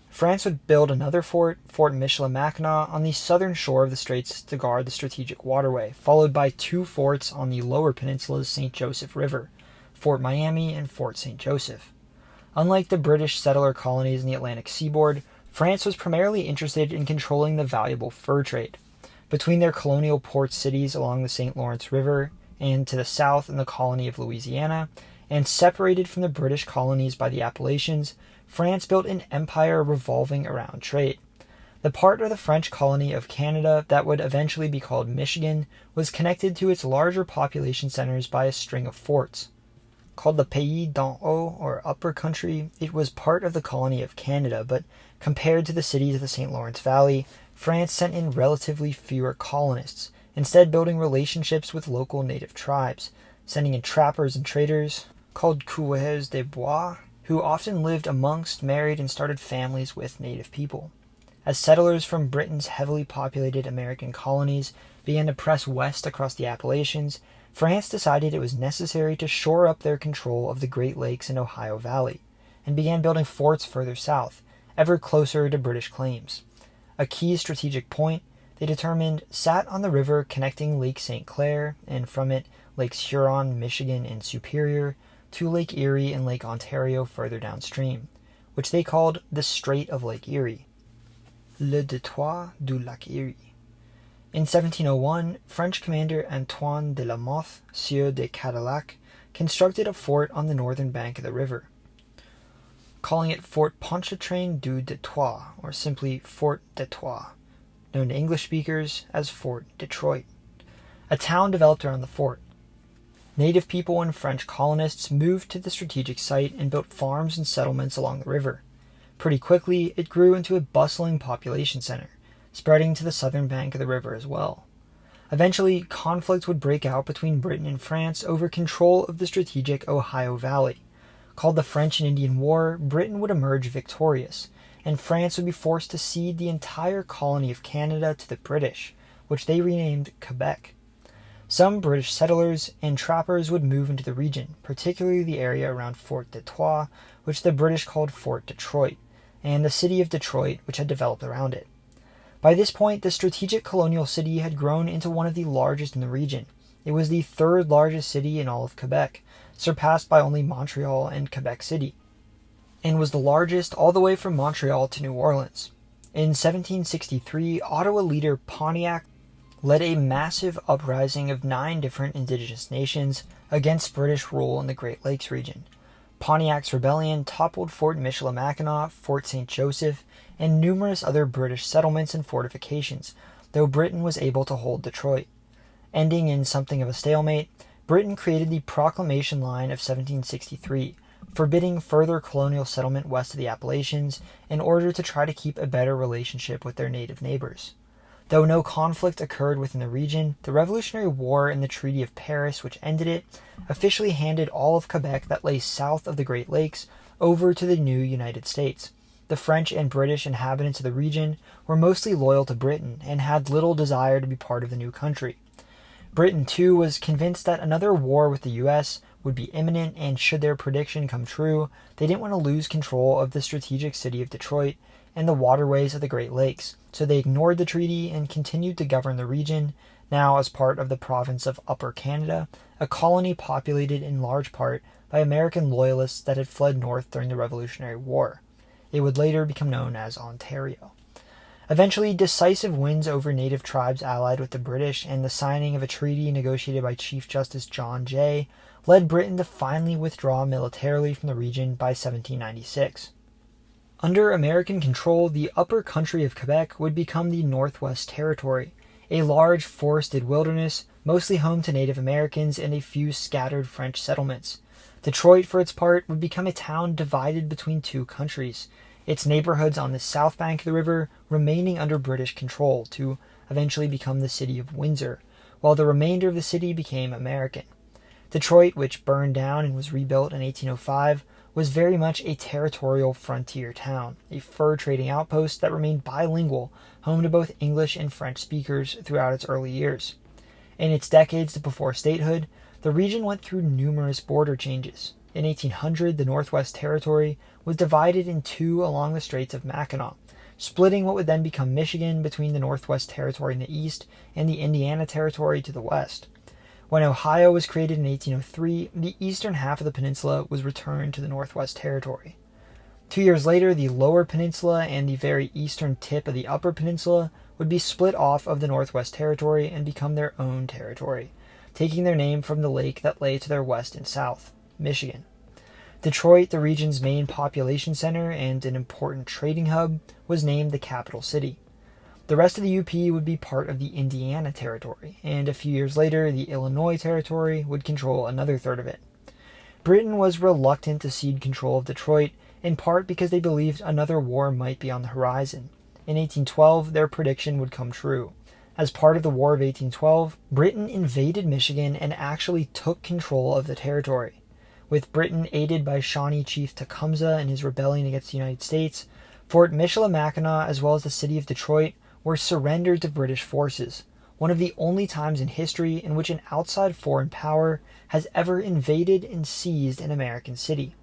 France would build another fort, Fort Michilimackinac, on the southern shore of the straits to guard the strategic waterway, followed by 2 forts on the lower peninsula's St. Joseph River, Fort Miami and Fort St. Joseph. Unlike the British settler colonies in the Atlantic seaboard, France was primarily interested in controlling the valuable fur trade. Between their colonial port cities along the St. Lawrence River and to the south in the colony of Louisiana, and separated from the British colonies by the Appalachians, France built an empire revolving around trade. The part of the French colony of Canada that would eventually be called Michigan was connected to its larger population centers by a string of forts. Called the Pays d'en Haut, or Upper Country, it was part of the colony of Canada, but compared to the cities of the St. Lawrence Valley, France sent in relatively fewer colonists, instead building relationships with local native tribes, sending in trappers and traders, called coureurs de bois, who often lived amongst, married, and started families with native people. As settlers from Britain's heavily populated American colonies began to press west across the Appalachians, France decided it was necessary to shore up their control of the Great Lakes and Ohio Valley, and began building forts further south, ever closer to British claims. A key strategic point, they determined, sat on the river connecting Lake St. Clair, and from it Lakes Huron, Michigan, and Superior, to Lake Erie and Lake Ontario further downstream, which they called the Strait of Lake Erie, Le Détroit du Lac Erie. In 1701, French commander Antoine de la Mothe, Sieur de Cadillac, constructed a fort on the northern bank of the river, calling it Fort Pontchartrain du Détroit, or simply Fort Détroit, known to English speakers as Fort Detroit. A town developed around the fort. Native people and French colonists moved to the strategic site and built farms and settlements along the river. Pretty quickly, it grew into a bustling population center, spreading to the southern bank of the river as well. Eventually, conflict would break out between Britain and France over control of the strategic Ohio Valley. Called the French and Indian War, Britain would emerge victorious, and France would be forced to cede the entire colony of Canada to the British, which they renamed Quebec. Some British settlers and trappers would move into the region, particularly the area around Fort Detroit, which the British called Fort Detroit, and the city of Detroit, which had developed around it. By this point, the strategic colonial city had grown into one of the largest in the region. It was the 3rd largest city in all of Quebec, surpassed by only Montreal and Quebec City, and was the largest all the way from Montreal to New Orleans. In 1763, Ottawa leader Pontiac led a massive uprising of 9 different indigenous nations against British rule in the Great Lakes region. Pontiac's rebellion toppled Fort Michilimackinac, Fort St. Joseph, and numerous other British settlements and fortifications, though Britain was able to hold Detroit. Ending in something of a stalemate, Britain created the Proclamation Line of 1763, forbidding further colonial settlement west of the Appalachians in order to try to keep a better relationship with their native neighbors. Though no conflict occurred within the region, the Revolutionary War and the Treaty of Paris, which ended it, officially handed all of Quebec that lay south of the Great Lakes over to the new United States. The French and British inhabitants of the region were mostly loyal to Britain and had little desire to be part of the new country. Britain, too, was convinced that another war with the U.S. would be imminent, and should their prediction come true, they didn't want to lose control of the strategic city of Detroit and the waterways of the Great Lakes, so they ignored the treaty and continued to govern the region, now as part of the province of Upper Canada, a colony populated in large part by American loyalists that had fled north during the Revolutionary War. It would later become known as Ontario. Eventually, decisive wins over native tribes allied with the British and the signing of a treaty negotiated by Chief Justice John Jay led Britain to finally withdraw militarily from the region by 1796. Under American control, the upper country of Quebec would become the Northwest Territory, a large forested wilderness mostly home to Native Americans and a few scattered French settlements. Detroit, for its part, would become a town divided between two countries, its neighborhoods on the south bank of the river remaining under British control to eventually become the city of Windsor, while the remainder of the city became American. Detroit, which burned down and was rebuilt in 1805, was very much a territorial frontier town, a fur trading outpost that remained bilingual, home to both English and French speakers throughout its early years. In its decades before statehood, the region went through numerous border changes. In 1800, the Northwest Territory was divided in two along the Straits of Mackinac, splitting what would then become Michigan between the Northwest Territory in the east and the Indiana Territory to the west. When Ohio was created in 1803, the eastern half of the peninsula was returned to the Northwest Territory. 2 years later, the Lower Peninsula and the very eastern tip of the Upper Peninsula would be split off of the Northwest Territory and become their own territory, taking their name from the lake that lay to their west and south, Michigan. Detroit, the region's main population center and an important trading hub, was named the capital city. The rest of the UP would be part of the Indiana Territory, and a few years later, the Illinois Territory would control another third of it. Britain was reluctant to cede control of Detroit, in part because they believed another war might be on the horizon. In 1812, their prediction would come true. As part of the War of 1812, Britain invaded Michigan and actually took control of the territory. With Britain aided by Shawnee Chief Tecumseh in his rebellion against the United States, Fort Michilimackinac as well as the city of Detroit were surrendered to British forces, one of the only times in history in which an outside foreign power has ever invaded and seized an American city.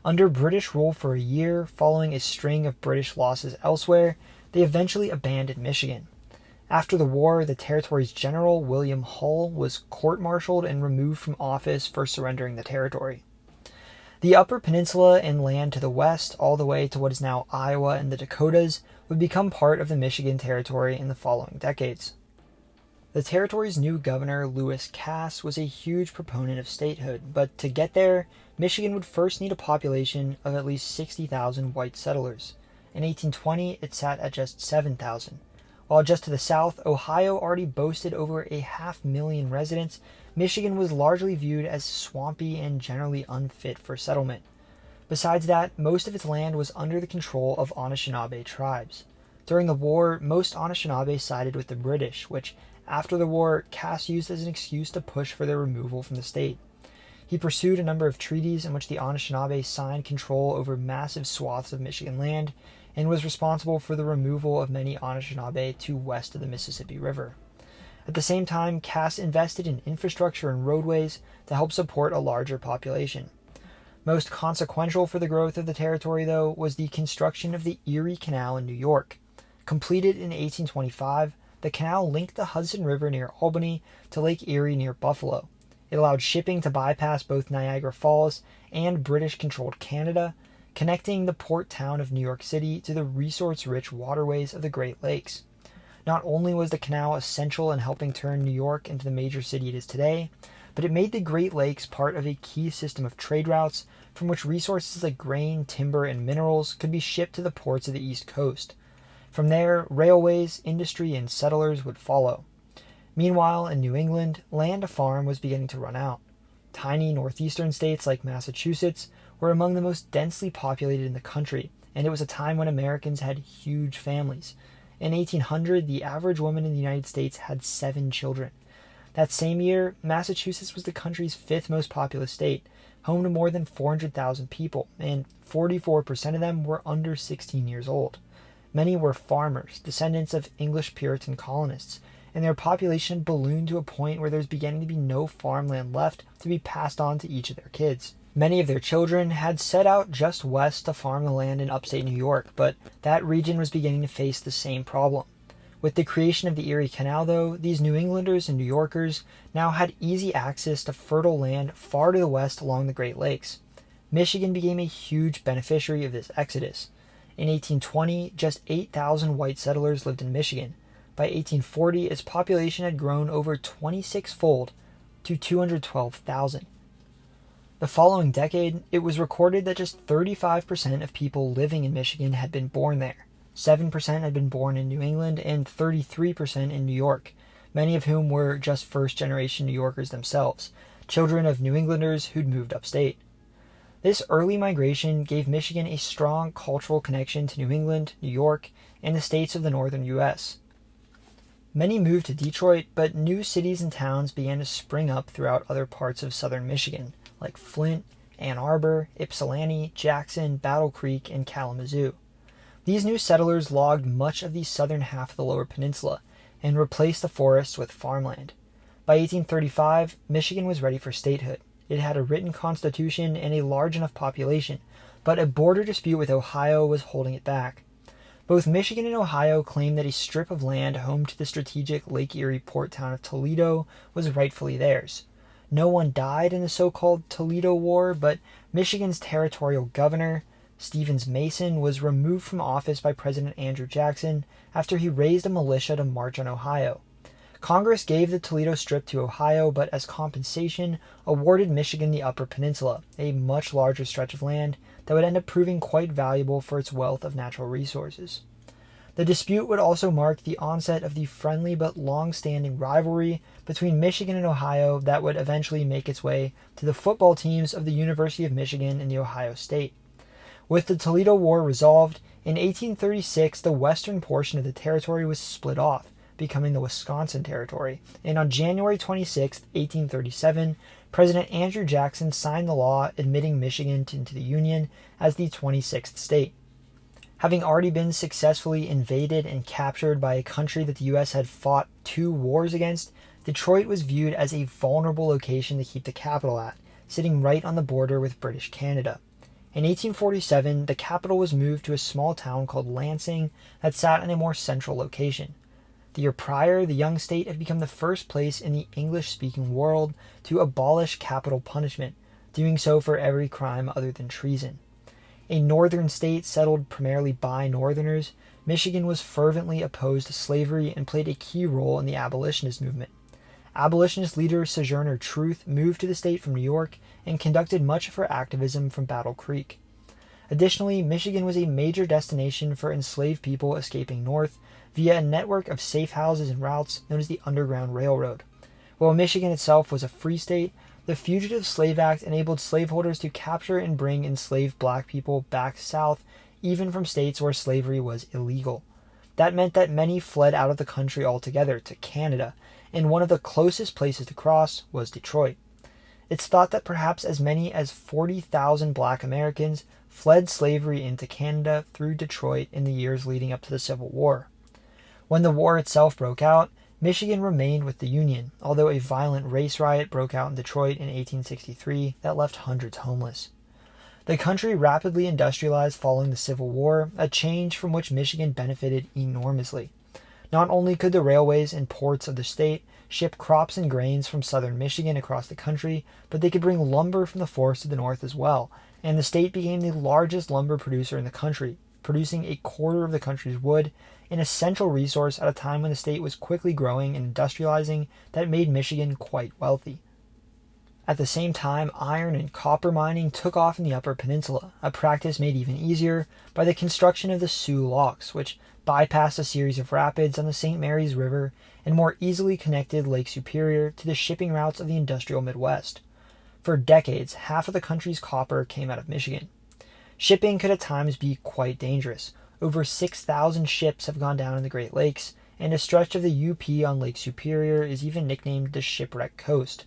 Under British rule for a year, following a string of British losses elsewhere, they eventually abandoned Michigan. After the war, the territory's general, William Hull, was court-martialed and removed from office for surrendering the territory. The Upper Peninsula and land to the west, all the way to what is now Iowa and the Dakotas, would become part of the Michigan Territory in the following decades. The territory's new governor, Lewis Cass, was a huge proponent of statehood, but to get there, Michigan would first need a population of at least 60,000 white settlers. In 1820, it sat at just 7,000. While just to the south, Ohio already boasted over 500,000 residents, Michigan was largely viewed as swampy and generally unfit for settlement. Besides that, most of its land was under the control of Anishinaabe tribes. During the war, most Anishinaabe sided with the British, which, after the war, Cass used as an excuse to push for their removal from the state. He pursued a number of treaties in which the Anishinaabe signed control over massive swaths of Michigan land, and was responsible for the removal of many Anishinaabe to west of the Mississippi River. At the same time, Cass invested in infrastructure and roadways to help support a larger population. Most consequential for the growth of the territory, though, was the construction of the Erie Canal in New York. Completed in 1825, the canal linked the Hudson River near Albany to Lake Erie near Buffalo. It allowed shipping to bypass both Niagara Falls and British-controlled Canada, connecting the port town of New York City to the resource-rich waterways of the Great Lakes. Not only was the canal essential in helping turn New York into the major city it is today, but it made the Great Lakes part of a key system of trade routes from which resources like grain, timber, and minerals could be shipped to the ports of the East Coast. From there, railways, industry, and settlers would follow. Meanwhile, in New England, land to farm was beginning to run out. Tiny northeastern states like Massachusetts were among the most densely populated in the country, and it was a time when Americans had huge families. In 1800, the average woman in the United States had 7 children. That same year, Massachusetts was the country's 5th most populous state, home to more than 400,000 people, and 44% of them were under 16 years old. Many were farmers, descendants of English Puritan colonists, and their population ballooned to a point where there was beginning to be no farmland left to be passed on to each of their kids. Many of their children had set out just west to farm the land in upstate New York, but that region was beginning to face the same problem. With the creation of the Erie Canal, though, these New Englanders and New Yorkers now had easy access to fertile land far to the west along the Great Lakes. Michigan became a huge beneficiary of this exodus. In 1820, just 8,000 white settlers lived in Michigan. By 1840, its population had grown over 26-fold to 212,000. The following decade, it was recorded that just 35% of people living in Michigan had been born there. 7% had been born in New England and 33% in New York, many of whom were just first-generation New Yorkers themselves, children of New Englanders who'd moved upstate. This early migration gave Michigan a strong cultural connection to New England, New York, and the states of the northern U.S. Many moved to Detroit, but new cities and towns began to spring up throughout other parts of southern Michigan, like Flint, Ann Arbor, Ypsilanti, Jackson, Battle Creek, and Kalamazoo. These new settlers logged much of the southern half of the Lower Peninsula and replaced the forests with farmland. By 1835, Michigan was ready for statehood. It had a written constitution and a large enough population, but a border dispute with Ohio was holding it back. Both Michigan and Ohio claimed that a strip of land home to the strategic Lake Erie port town of Toledo was rightfully theirs. No one died in the so-called Toledo War, but Michigan's territorial governor, Stevens Mason, was removed from office by President Andrew Jackson after he raised a militia to march on Ohio. Congress gave the Toledo Strip to Ohio, but as compensation, awarded Michigan the Upper Peninsula, a much larger stretch of land that would end up proving quite valuable for its wealth of natural resources. The dispute would also mark the onset of the friendly but long-standing rivalry between Michigan and Ohio that would eventually make its way to the football teams of the University of Michigan and the Ohio State. With the Toledo War resolved, in 1836 the western portion of the territory was split off, becoming the Wisconsin Territory, and on January 26, 1837, President Andrew Jackson signed the law admitting Michigan into the Union as the 26th state. Having already been successfully invaded and captured by a country that the U.S. had fought 2 wars against, Detroit was viewed as a vulnerable location to keep the capital at, sitting right on the border with British Canada. In 1847, the capital was moved to a small town called Lansing that sat in a more central location. The year prior, the young state had become the first place in the English-speaking world to abolish capital punishment, doing so for every crime other than treason. A northern state settled primarily by Northerners, Michigan was fervently opposed to slavery and played a key role in the abolitionist movement. Abolitionist leader Sojourner Truth moved to the state from New York and conducted much of her activism from Battle Creek. Additionally, Michigan was a major destination for enslaved people escaping north via a network of safe houses and routes known as the Underground Railroad. While Michigan itself was a free state, the Fugitive Slave Act enabled slaveholders to capture and bring enslaved black people back south, even from states where slavery was illegal. That meant that many fled out of the country altogether to Canada, and one of the closest places to cross was Detroit. It's thought that perhaps as many as 40,000 black Americans fled slavery into Canada through Detroit in the years leading up to the Civil War. When the war itself broke out, Michigan remained with the Union, although a violent race riot broke out in Detroit in 1863 that left hundreds homeless. The country rapidly industrialized following the Civil War, a change from which Michigan benefited enormously. Not only could the railways and ports of the state ship crops and grains from southern Michigan across the country, but they could bring lumber from the forests of the north as well, and the state became the largest lumber producer in the country, producing a quarter of the country's wood, an essential resource at a time when the state was quickly growing and industrializing that made Michigan quite wealthy. At the same time, iron and copper mining took off in the Upper Peninsula, a practice made even easier by the construction of the Sioux Locks, which bypassed a series of rapids on the St. Mary's River and more easily connected Lake Superior to the shipping routes of the industrial Midwest. For decades, half of the country's copper came out of Michigan. Shipping could at times be quite dangerous. Over 6,000 ships have gone down in the Great Lakes, and a stretch of the UP on Lake Superior is even nicknamed the Shipwreck Coast.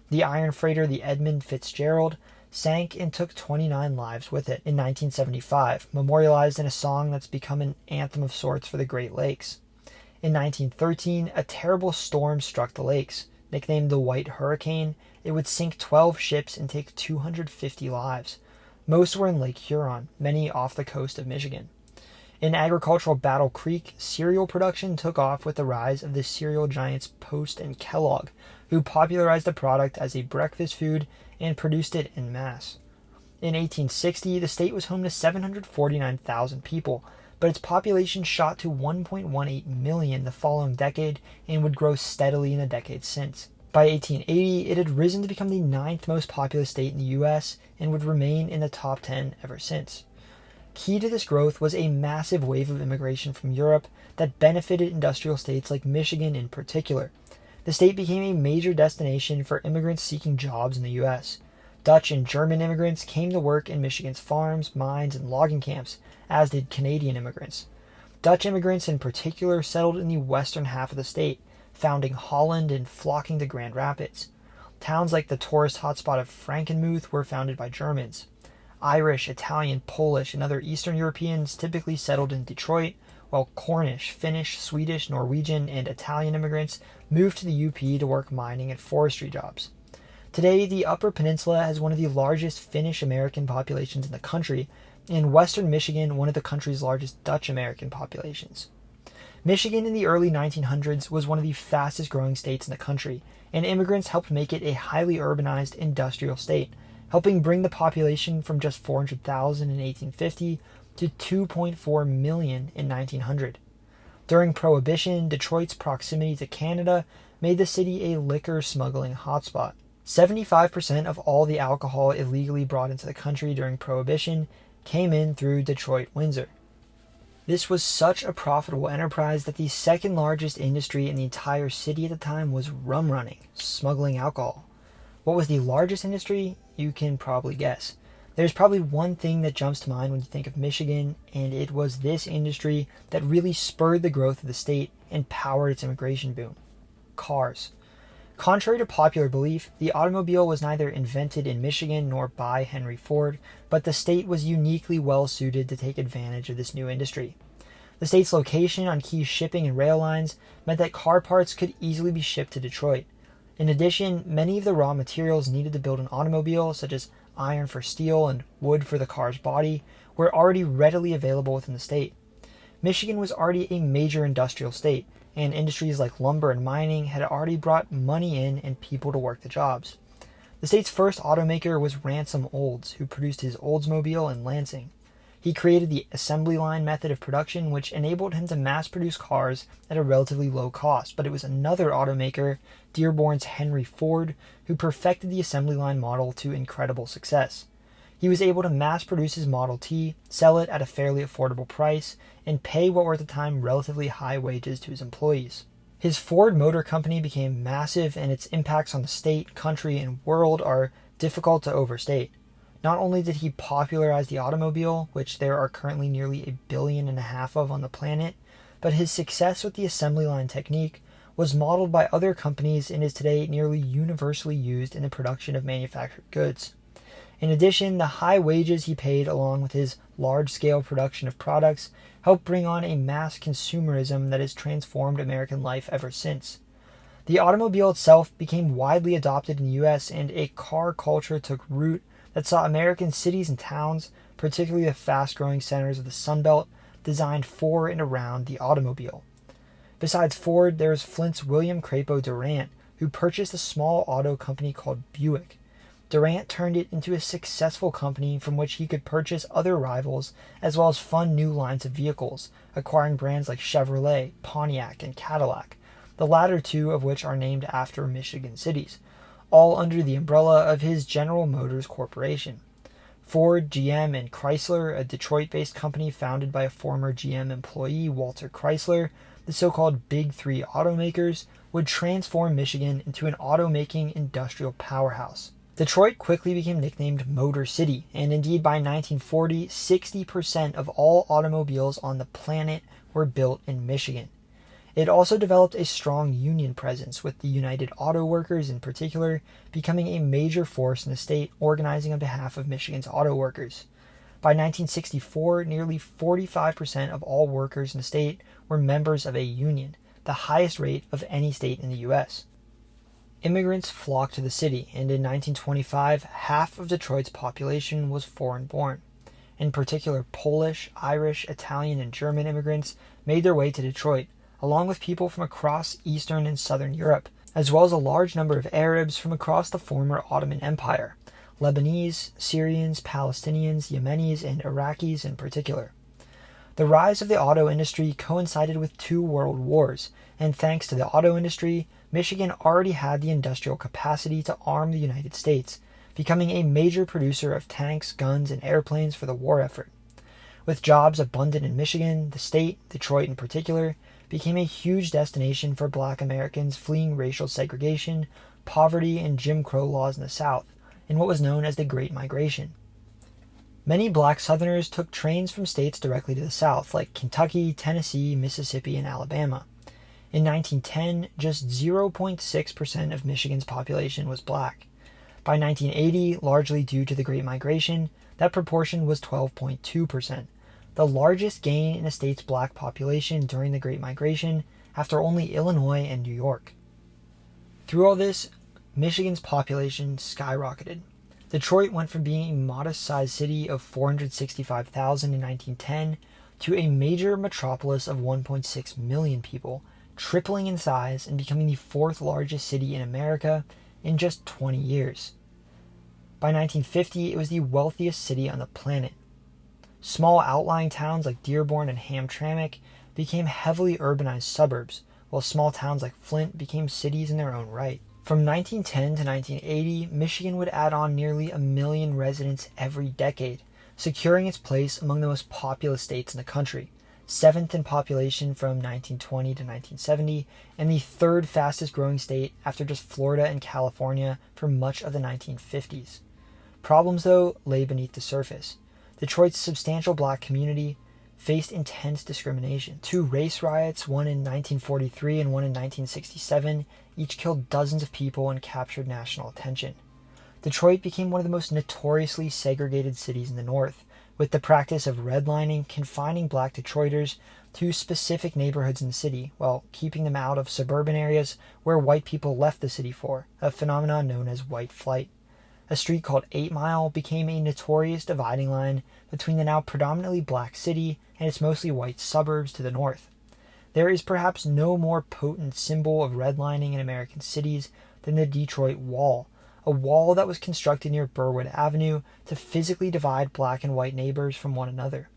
The iron freighter the Edmund Fitzgerald sank and took 29 lives with it in 1975, memorialized in a song that's become an anthem of sorts for the Great Lakes. In 1913, a terrible storm struck the lakes. Nicknamed the White Hurricane, it would sink 12 ships and take 250 lives. Most were in Lake Huron, many off the coast of Michigan. In agricultural Battle Creek, cereal production took off with the rise of the cereal giants Post and Kellogg, who popularized the product as a breakfast food and produced it en masse. In 1860, the state was home to 749,000 people, but its population shot to 1.18 million the following decade and would grow steadily in the decades since. By 1880, it had risen to become the 9th most populous state in the US and would remain in the top 10 ever since. Key to this growth was a massive wave of immigration from Europe that benefited industrial states like Michigan in particular. The state became a major destination for immigrants seeking jobs in the US. Dutch and German immigrants came to work in Michigan's farms, mines, and logging camps, as did Canadian immigrants. Dutch immigrants in particular settled in the western half of the state, founding Holland and flocking to Grand Rapids. Towns like the tourist hotspot of Frankenmuth were founded by Germans. Irish, Italian, Polish, and other Eastern Europeans typically settled in Detroit, while Cornish, Finnish, Swedish, Norwegian, and Italian immigrants moved to the UP to work mining and forestry jobs. Today, the Upper Peninsula has one of the largest Finnish-American populations in the country, and western Michigan one of the country's largest Dutch-American populations. Michigan in the early 1900s was one of the fastest growing states in the country, and immigrants helped make it a highly urbanized industrial state, helping bring the population from just 400,000 in 1850 to 2.4 million in 1900. During Prohibition, Detroit's proximity to Canada made the city a liquor smuggling hotspot. 75% of all the alcohol illegally brought into the country during Prohibition came in through Detroit-Windsor. This was such a profitable enterprise that the second largest industry in the entire city at the time was rum running, smuggling alcohol. What was the largest industry? You can probably guess. There's probably one thing that jumps to mind when you think of Michigan, and it was this industry that really spurred the growth of the state and powered its immigration boom. Cars. Contrary to popular belief, the automobile was neither invented in Michigan nor by Henry Ford, but the state was uniquely well suited to take advantage of this new industry. The state's location on key shipping and rail lines meant that car parts could easily be shipped to Detroit. In addition, many of the raw materials needed to build an automobile, such as iron for steel and wood for the car's body, were already readily available within the state. Michigan was already a major industrial state, and industries like lumber and mining had already brought money in and people to work the jobs. The state's first automaker was Ransom Olds, who produced his Oldsmobile in Lansing. He created the assembly line method of production, which enabled him to mass produce cars at a relatively low cost, but it was another automaker, Dearborn's Henry Ford, who perfected the assembly line model to incredible success. He was able to mass produce his Model T, sell it at a fairly affordable price, and pay what were at the time relatively high wages to his employees. His Ford Motor Company became massive, and its impacts on the state, country, and world are difficult to overstate. Not only did he popularize the automobile, which there are currently nearly 1.5 billion of on the planet, but his success with the assembly line technique was modeled by other companies and is today nearly universally used in the production of manufactured goods. In addition, the high wages he paid along with his large-scale production of products helped bring on a mass consumerism that has transformed American life ever since. The automobile itself became widely adopted in the US, and a car culture took root that saw American cities and towns, particularly the fast-growing centers of the Sun Belt, designed for and around the automobile. Besides Ford, there was Flint's William Crapo Durant, who purchased a small auto company called Buick. Durant turned it into a successful company from which he could purchase other rivals as well as fund new lines of vehicles, acquiring brands like Chevrolet, Pontiac, and Cadillac, the latter two of which are named after Michigan cities, all under the umbrella of his General Motors Corporation. Ford, GM, and Chrysler, a Detroit-based company founded by a former GM employee, Walter Chrysler, the so-called Big Three automakers, would transform Michigan into an automaking industrial powerhouse. Detroit quickly became nicknamed Motor City, and indeed by 1940, 60% of all automobiles on the planet were built in Michigan. It also developed a strong union presence, with the United Auto Workers in particular becoming a major force in the state, organizing on behalf of Michigan's auto workers. By 1964, nearly 45% of all workers in the state were members of a union, the highest rate of any state in the U.S. Immigrants flocked to the city, and in 1925, half of Detroit's population was foreign-born. In particular, Polish, Irish, Italian, and German immigrants made their way to Detroit, along with people from across Eastern and Southern Europe, as well as a large number of Arabs from across the former Ottoman Empire. Lebanese, Syrians, Palestinians, Yemenis, and Iraqis in particular. The rise of the auto industry coincided with 2 world wars, and thanks to the auto industry, Michigan already had the industrial capacity to arm the United States, becoming a major producer of tanks, guns, and airplanes for the war effort. With jobs abundant in Michigan, the state, Detroit in particular, became a huge destination for Black Americans fleeing racial segregation, poverty, and Jim Crow laws in the South, in what was known as the Great Migration. Many Black Southerners took trains from states directly to the South, like Kentucky, Tennessee, Mississippi, and Alabama. In 1910, just 0.6% of Michigan's population was Black. By 1980, largely due to the Great Migration, that proportion was 12.2%, the largest gain in a state's Black population during the Great Migration, after only Illinois and New York. Through all this, Michigan's population skyrocketed. Detroit went from being a modest-sized city of 465,000 in 1910 to a major metropolis of 1.6 million people, tripling in size and becoming the 4th largest city in America in just 20 years. By 1950, it was the wealthiest city on the planet. Small outlying towns like Dearborn and Hamtramck became heavily urbanized suburbs, while small towns like Flint became cities in their own right. From 1910 to 1980, Michigan would add on nearly 1 million residents every decade, securing its place among the most populous states in the country, 7th in population from 1920 to 1970, and the 3rd fastest growing state after just Florida and California for much of the 1950s. Problems, though, lay beneath the surface. Detroit's substantial Black community faced intense discrimination. 2 race riots, one in 1943 and one in 1967, each killed dozens of people and captured national attention. Detroit became one of the most notoriously segregated cities in the North, with the practice of redlining confining Black Detroiters to specific neighborhoods in the city, while keeping them out of suburban areas where white people left the city for, a phenomenon known as white flight. A street called 8 Mile became a notorious dividing line between the now predominantly Black city and its mostly white suburbs to the north. There is perhaps no more potent symbol of redlining in American cities than the Detroit Wall, a wall that was constructed near Burwood Avenue to physically divide Black and white neighbors from one another.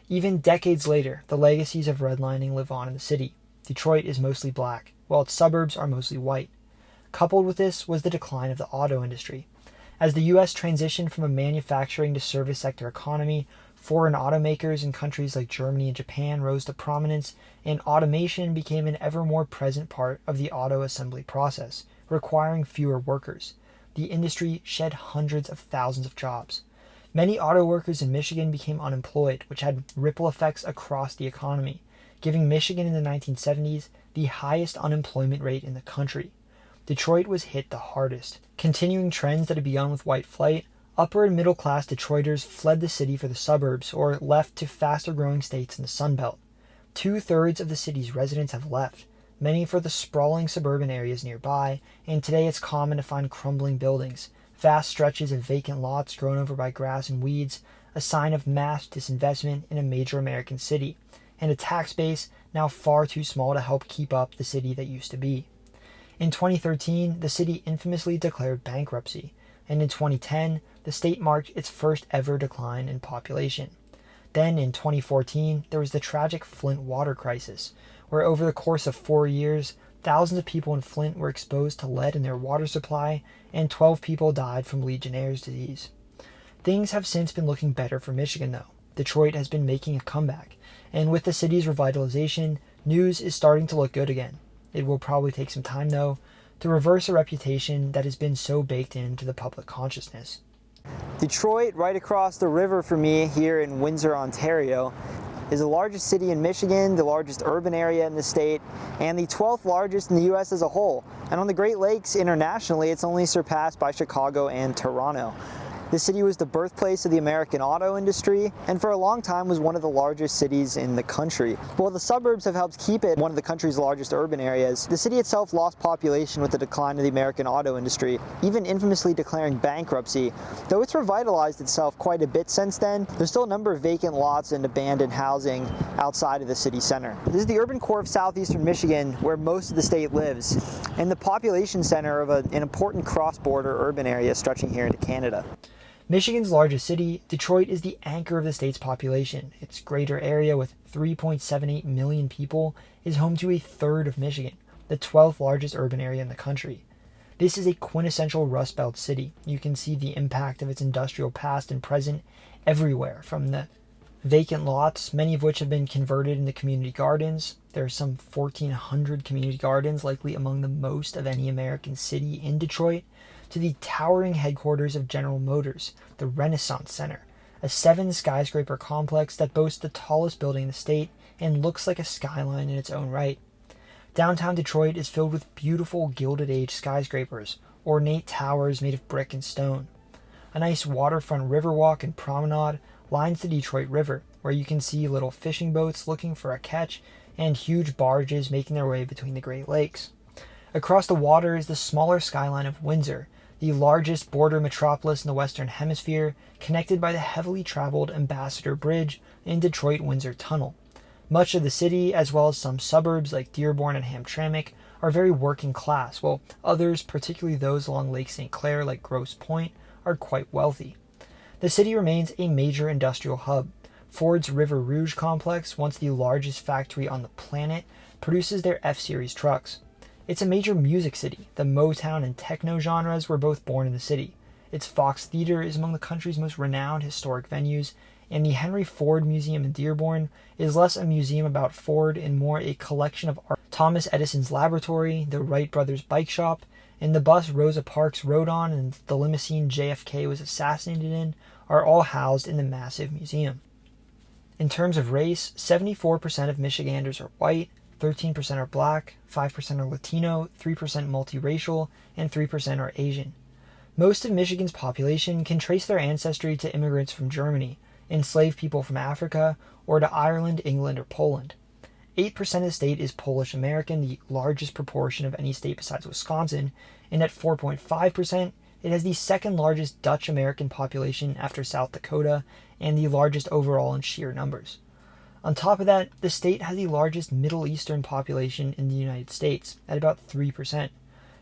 Even decades later, the legacies of redlining live on in the city. Detroit is mostly Black, while its suburbs are mostly white. Coupled with this was the decline of the auto industry. As the U.S. transitioned from a manufacturing to service sector economy, foreign automakers in countries like Germany and Japan rose to prominence, and automation became an ever more present part of the auto assembly process, requiring fewer workers. The industry shed hundreds of thousands of jobs. Many auto workers in Michigan became unemployed, which had ripple effects across the economy, giving Michigan in the 1970s the highest unemployment rate in the country. Detroit was hit the hardest. Continuing trends that had begun with white flight, upper and middle class Detroiters fled the city for the suburbs or left to faster growing states in the Sun Belt. 2/3 of the city's residents have left, many for the sprawling suburban areas nearby, and today it's common to find crumbling buildings, vast stretches of vacant lots grown over by grass and weeds, a sign of mass disinvestment in a major American city, and a tax base now far too small to help keep up the city that used to be. In 2013, the city infamously declared bankruptcy, and in 2010, the state marked its first ever decline in population. Then in 2014, there was the tragic Flint water crisis, where over the course of 4 years, thousands of people in Flint were exposed to lead in their water supply, and 12 people died from Legionnaire's disease. Things have since been looking better for Michigan, though. Detroit has been making a comeback, and with the city's revitalization, news is starting to look good again. It will probably take some time, though, to reverse a reputation that has been so baked into the public consciousness. Detroit, right across the river from me here in Windsor, Ontario, is the largest city in Michigan, the largest urban area in the state, and the 12th largest in the U.S. as a whole. And on the Great Lakes internationally, it's only surpassed by Chicago and Toronto. The city was the birthplace of the American auto industry, and for a long time was one of the largest cities in the country. While the suburbs have helped keep it one of the country's largest urban areas, the city itself lost population with the decline of the American auto industry, even infamously declaring bankruptcy. Though it's revitalized itself quite a bit since then, there's still a number of vacant lots and abandoned housing outside of the city center. This is the urban core of southeastern Michigan, where most of the state lives, and the population center of an important cross-border urban area stretching here into Canada. Michigan's largest city, Detroit, is the anchor of the state's population. Its greater area, with 3.78 million people, is home to a third of Michigan, the 12th largest urban area in the country. This is a quintessential Rust Belt city. You can see the impact of its industrial past and present everywhere, from the vacant lots, many of which have been converted into community gardens. There are some 1,400 community gardens, likely among the most of any American city in Detroit, to the towering headquarters of General Motors, the Renaissance Center, a 7-skyscraper complex that boasts the tallest building in the state and looks like a skyline in its own right. Downtown Detroit is filled with beautiful Gilded Age skyscrapers, ornate towers made of brick and stone. A nice waterfront riverwalk and promenade lines the Detroit River, where you can see little fishing boats looking for a catch and huge barges making their way between the Great Lakes. Across the water is the smaller skyline of Windsor, the largest border metropolis in the Western Hemisphere, connected by the heavily traveled Ambassador Bridge and Detroit-Windsor Tunnel. Much of the city, as well as some suburbs like Dearborn and Hamtramck, are very working class, while others, particularly those along Lake St. Clair like Grosse Pointe, are quite wealthy. The city remains a major industrial hub. Ford's River Rouge complex, once the largest factory on the planet, produces their F-Series trucks. It's a major music city. The Motown and techno genres were both born in the city. Its Fox Theater is among the country's most renowned historic venues, and the Henry Ford Museum in Dearborn is less a museum about Ford and more a collection of art. Thomas Edison's laboratory, the Wright brothers' bike shop, and the bus Rosa Parks rode on and the limousine JFK was assassinated in are all housed in the massive museum. In terms of race, 74% of Michiganders are white, 13% are black, 5% are Latino, 3% multiracial, and 3% are Asian. Most of Michigan's population can trace their ancestry to immigrants from Germany, enslaved people from Africa, or to Ireland, England, or Poland. 8% of the state is Polish American, the largest proportion of any state besides Wisconsin, and at 4.5%, it has the second largest Dutch American population after South Dakota, and the largest overall in sheer numbers. On top of that, the state has the largest Middle Eastern population in the United States, at about 3%.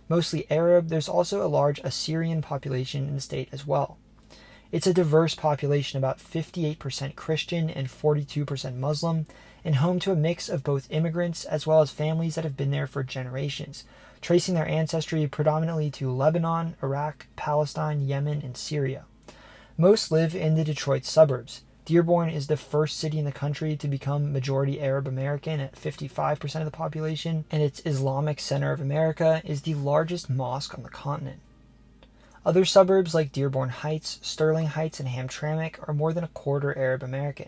Mostly Arab, there's also a large Assyrian population in the state as well. It's a diverse population, about 58% Christian and 42% Muslim, and home to a mix of both immigrants as well as families that have been there for generations, tracing their ancestry predominantly to Lebanon, Iraq, Palestine, Yemen, and Syria. Most live in the Detroit suburbs. Dearborn is the first city in the country to become majority Arab American at 55% of the population, and its Islamic Center of America is the largest mosque on the continent. Other suburbs like Dearborn Heights, Sterling Heights, and Hamtramck are more than a quarter Arab American.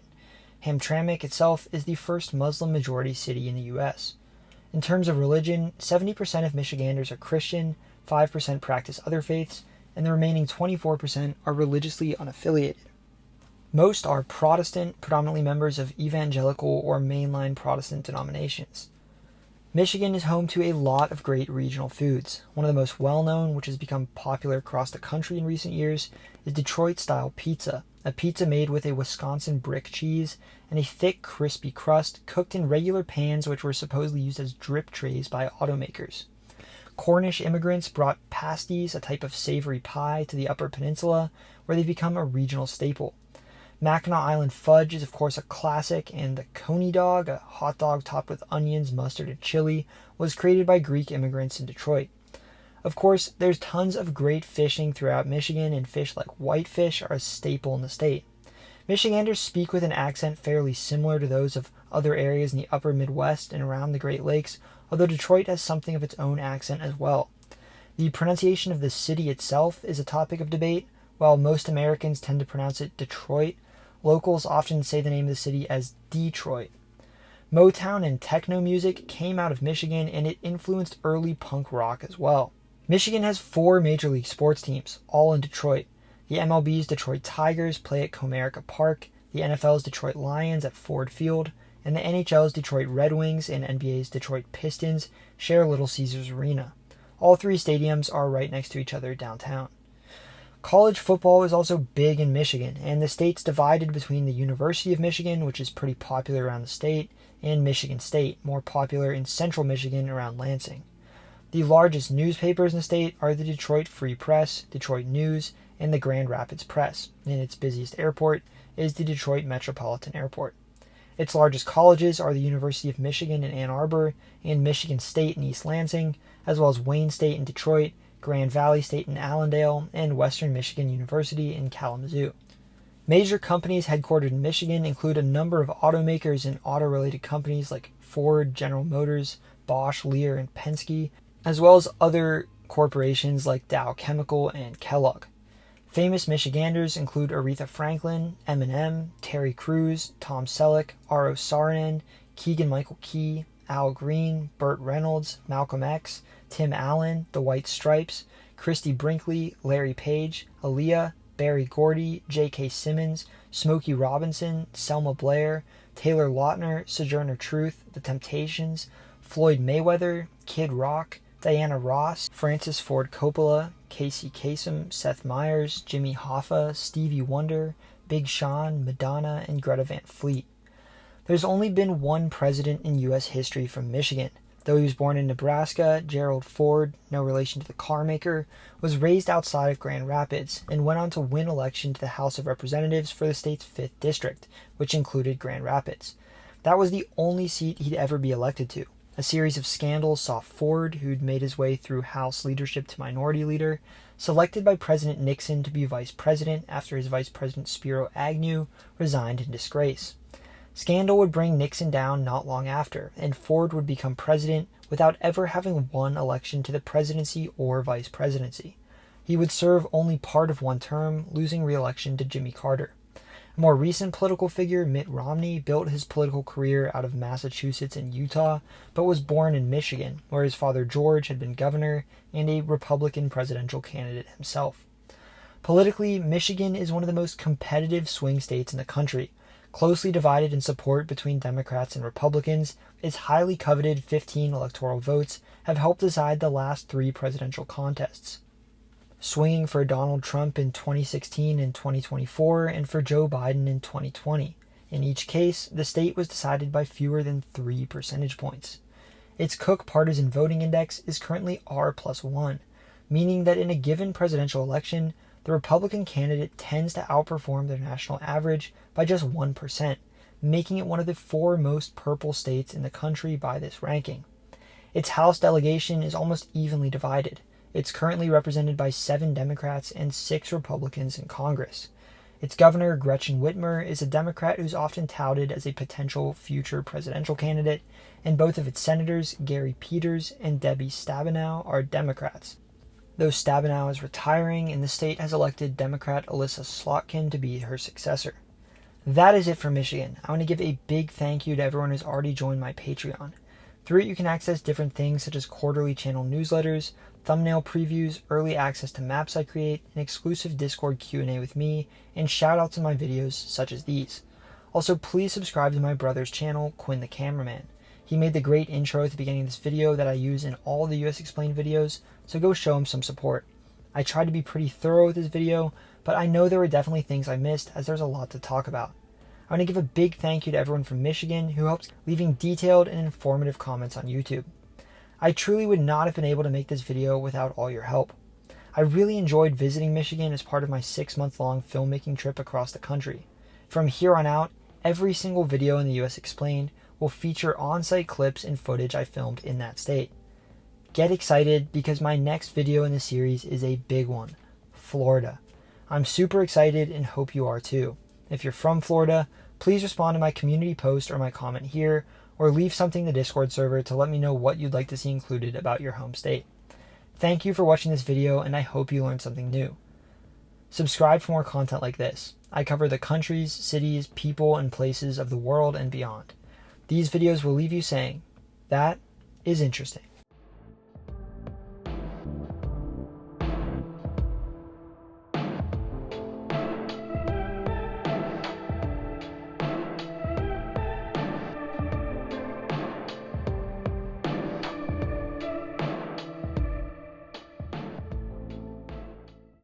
Hamtramck itself is the first Muslim majority city in the U.S. In terms of religion, 70% of Michiganders are Christian, 5% practice other faiths, and the remaining 24% are religiously unaffiliated. Most are Protestant, predominantly members of evangelical or mainline Protestant denominations. Michigan is home to a lot of great regional foods. One of the most well-known, which has become popular across the country in recent years, is Detroit-style pizza, a pizza made with a Wisconsin brick cheese and a thick, crispy crust cooked in regular pans which were supposedly used as drip trays by automakers. Cornish immigrants brought pasties, a type of savory pie, to the Upper Peninsula, where they've become a regional staple. Mackinac Island fudge is of course a classic, and the coney dog, a hot dog topped with onions, mustard, and chili, was created by Greek immigrants in Detroit. Of course, there's tons of great fishing throughout Michigan, and fish like whitefish are a staple in the state. Michiganders speak with an accent fairly similar to those of other areas in the upper Midwest and around the Great Lakes, although Detroit has something of its own accent as well. The pronunciation of the city itself is a topic of debate. While most Americans tend to pronounce it Detroit, locals often say the name of the city as Detroit. Motown and techno music came out of Michigan, and it influenced early punk rock as well. Michigan has 4 major league sports teams, all in Detroit. The MLB's Detroit Tigers play at Comerica Park, the NFL's Detroit Lions at Ford Field, and the NHL's Detroit Red Wings and NBA's Detroit Pistons share Little Caesars Arena. All three stadiums are right next to each other downtown. College football is also big in Michigan, and the state's divided between the University of Michigan, which is pretty popular around the state, and Michigan State, more popular in central Michigan around Lansing. The largest newspapers in the state are the Detroit Free Press, Detroit News, and the Grand Rapids Press, and its busiest airport is the Detroit Metropolitan Airport. Its largest colleges are the University of Michigan in Ann Arbor and Michigan State in East Lansing, as well as Wayne State in Detroit, Grand Valley State in Allendale, and Western Michigan University in Kalamazoo. Major companies headquartered in Michigan include a number of automakers and auto-related companies like Ford, General Motors, Bosch, Lear, and Penske, as well as other corporations like Dow Chemical and Kellogg. Famous Michiganders include Aretha Franklin, Eminem, Terry Crews, Tom Selleck, R.O. Saarinen, Keegan-Michael Key, Al Green, Burt Reynolds, Malcolm X, Tim Allen, The White Stripes, Christy Brinkley, Larry Page, Aaliyah, Barry Gordy, J.K. Simmons, Smokey Robinson, Selma Blair, Taylor Lautner, Sojourner Truth, The Temptations, Floyd Mayweather, Kid Rock, Diana Ross, Francis Ford Coppola, Casey Kasem, Seth Meyers, Jimmy Hoffa, Stevie Wonder, Big Sean, Madonna, and Greta Van Fleet. There's only been one president in U.S. history from Michigan. Though he was born in Nebraska, Gerald Ford, no relation to the car maker, was raised outside of Grand Rapids and went on to win election to the House of Representatives for the state's 5th district, which included Grand Rapids. That was the only seat he'd ever be elected to. A series of scandals saw Ford, who'd made his way through House leadership to minority leader, selected by President Nixon to be vice president after his vice president Spiro Agnew resigned in disgrace. Scandal would bring Nixon down not long after, and Ford would become president without ever having won election to the presidency or vice presidency. He would serve only part of one term, losing re-election to Jimmy Carter. A more recent political figure, Mitt Romney, built his political career out of Massachusetts and Utah, but was born in Michigan, where his father George had been governor and a Republican presidential candidate himself. Politically, Michigan is one of the most competitive swing states in the country. Closely divided in support between Democrats and Republicans, its highly coveted 15 electoral votes have helped decide the last 3 presidential contests, swinging for Donald Trump in 2016 and 2024 and for Joe Biden in 2020. In each case, the state was decided by fewer than 3 percentage points. Its Cook Partisan Voting Index is currently R+1, meaning that in a given presidential election, the Republican candidate tends to outperform their national average by just 1%, making it one of the 4 most purple states in the country by this ranking. Its House delegation is almost evenly divided. It's currently represented by 7 Democrats and 6 Republicans in Congress. Its governor, Gretchen Whitmer, is a Democrat who's often touted as a potential future presidential candidate, and both of its senators, Gary Peters and Debbie Stabenow, are Democrats. Though Stabenow is retiring, and the state has elected Democrat Alyssa Slotkin to be her successor. That is it for Michigan. I want to give a big thank you to everyone who's already joined my Patreon. Through it, you can access different things such as quarterly channel newsletters, thumbnail previews, early access to maps I create, an exclusive Discord Q&A with me, and shoutouts in my videos such as these. Also, please subscribe to my brother's channel, Quinn the Cameraman. He made the great intro at the beginning of this video that I use in all the US Explained videos, so go show him some support. I tried to be pretty thorough with this video, but I know there were definitely things I missed as there's a lot to talk about. I want to give a big thank you to everyone from Michigan who helped leaving detailed and informative comments on YouTube. I truly would not have been able to make this video without all your help. I really enjoyed visiting Michigan as part of my 6-month-long filmmaking trip across the country. From here on out, every single video in the US Explained will feature on-site clips and footage I filmed in that state. Get excited because my next video in the series is a big one, Florida. I'm super excited and hope you are too. If you're from Florida, please respond to my community post or my comment here, or leave something in the Discord server to let me know what you'd like to see included about your home state. Thank you for watching this video, and I hope you learned something new. Subscribe for more content like this. I cover the countries, cities, people, and places of the world and beyond. These videos will leave you saying, that is interesting.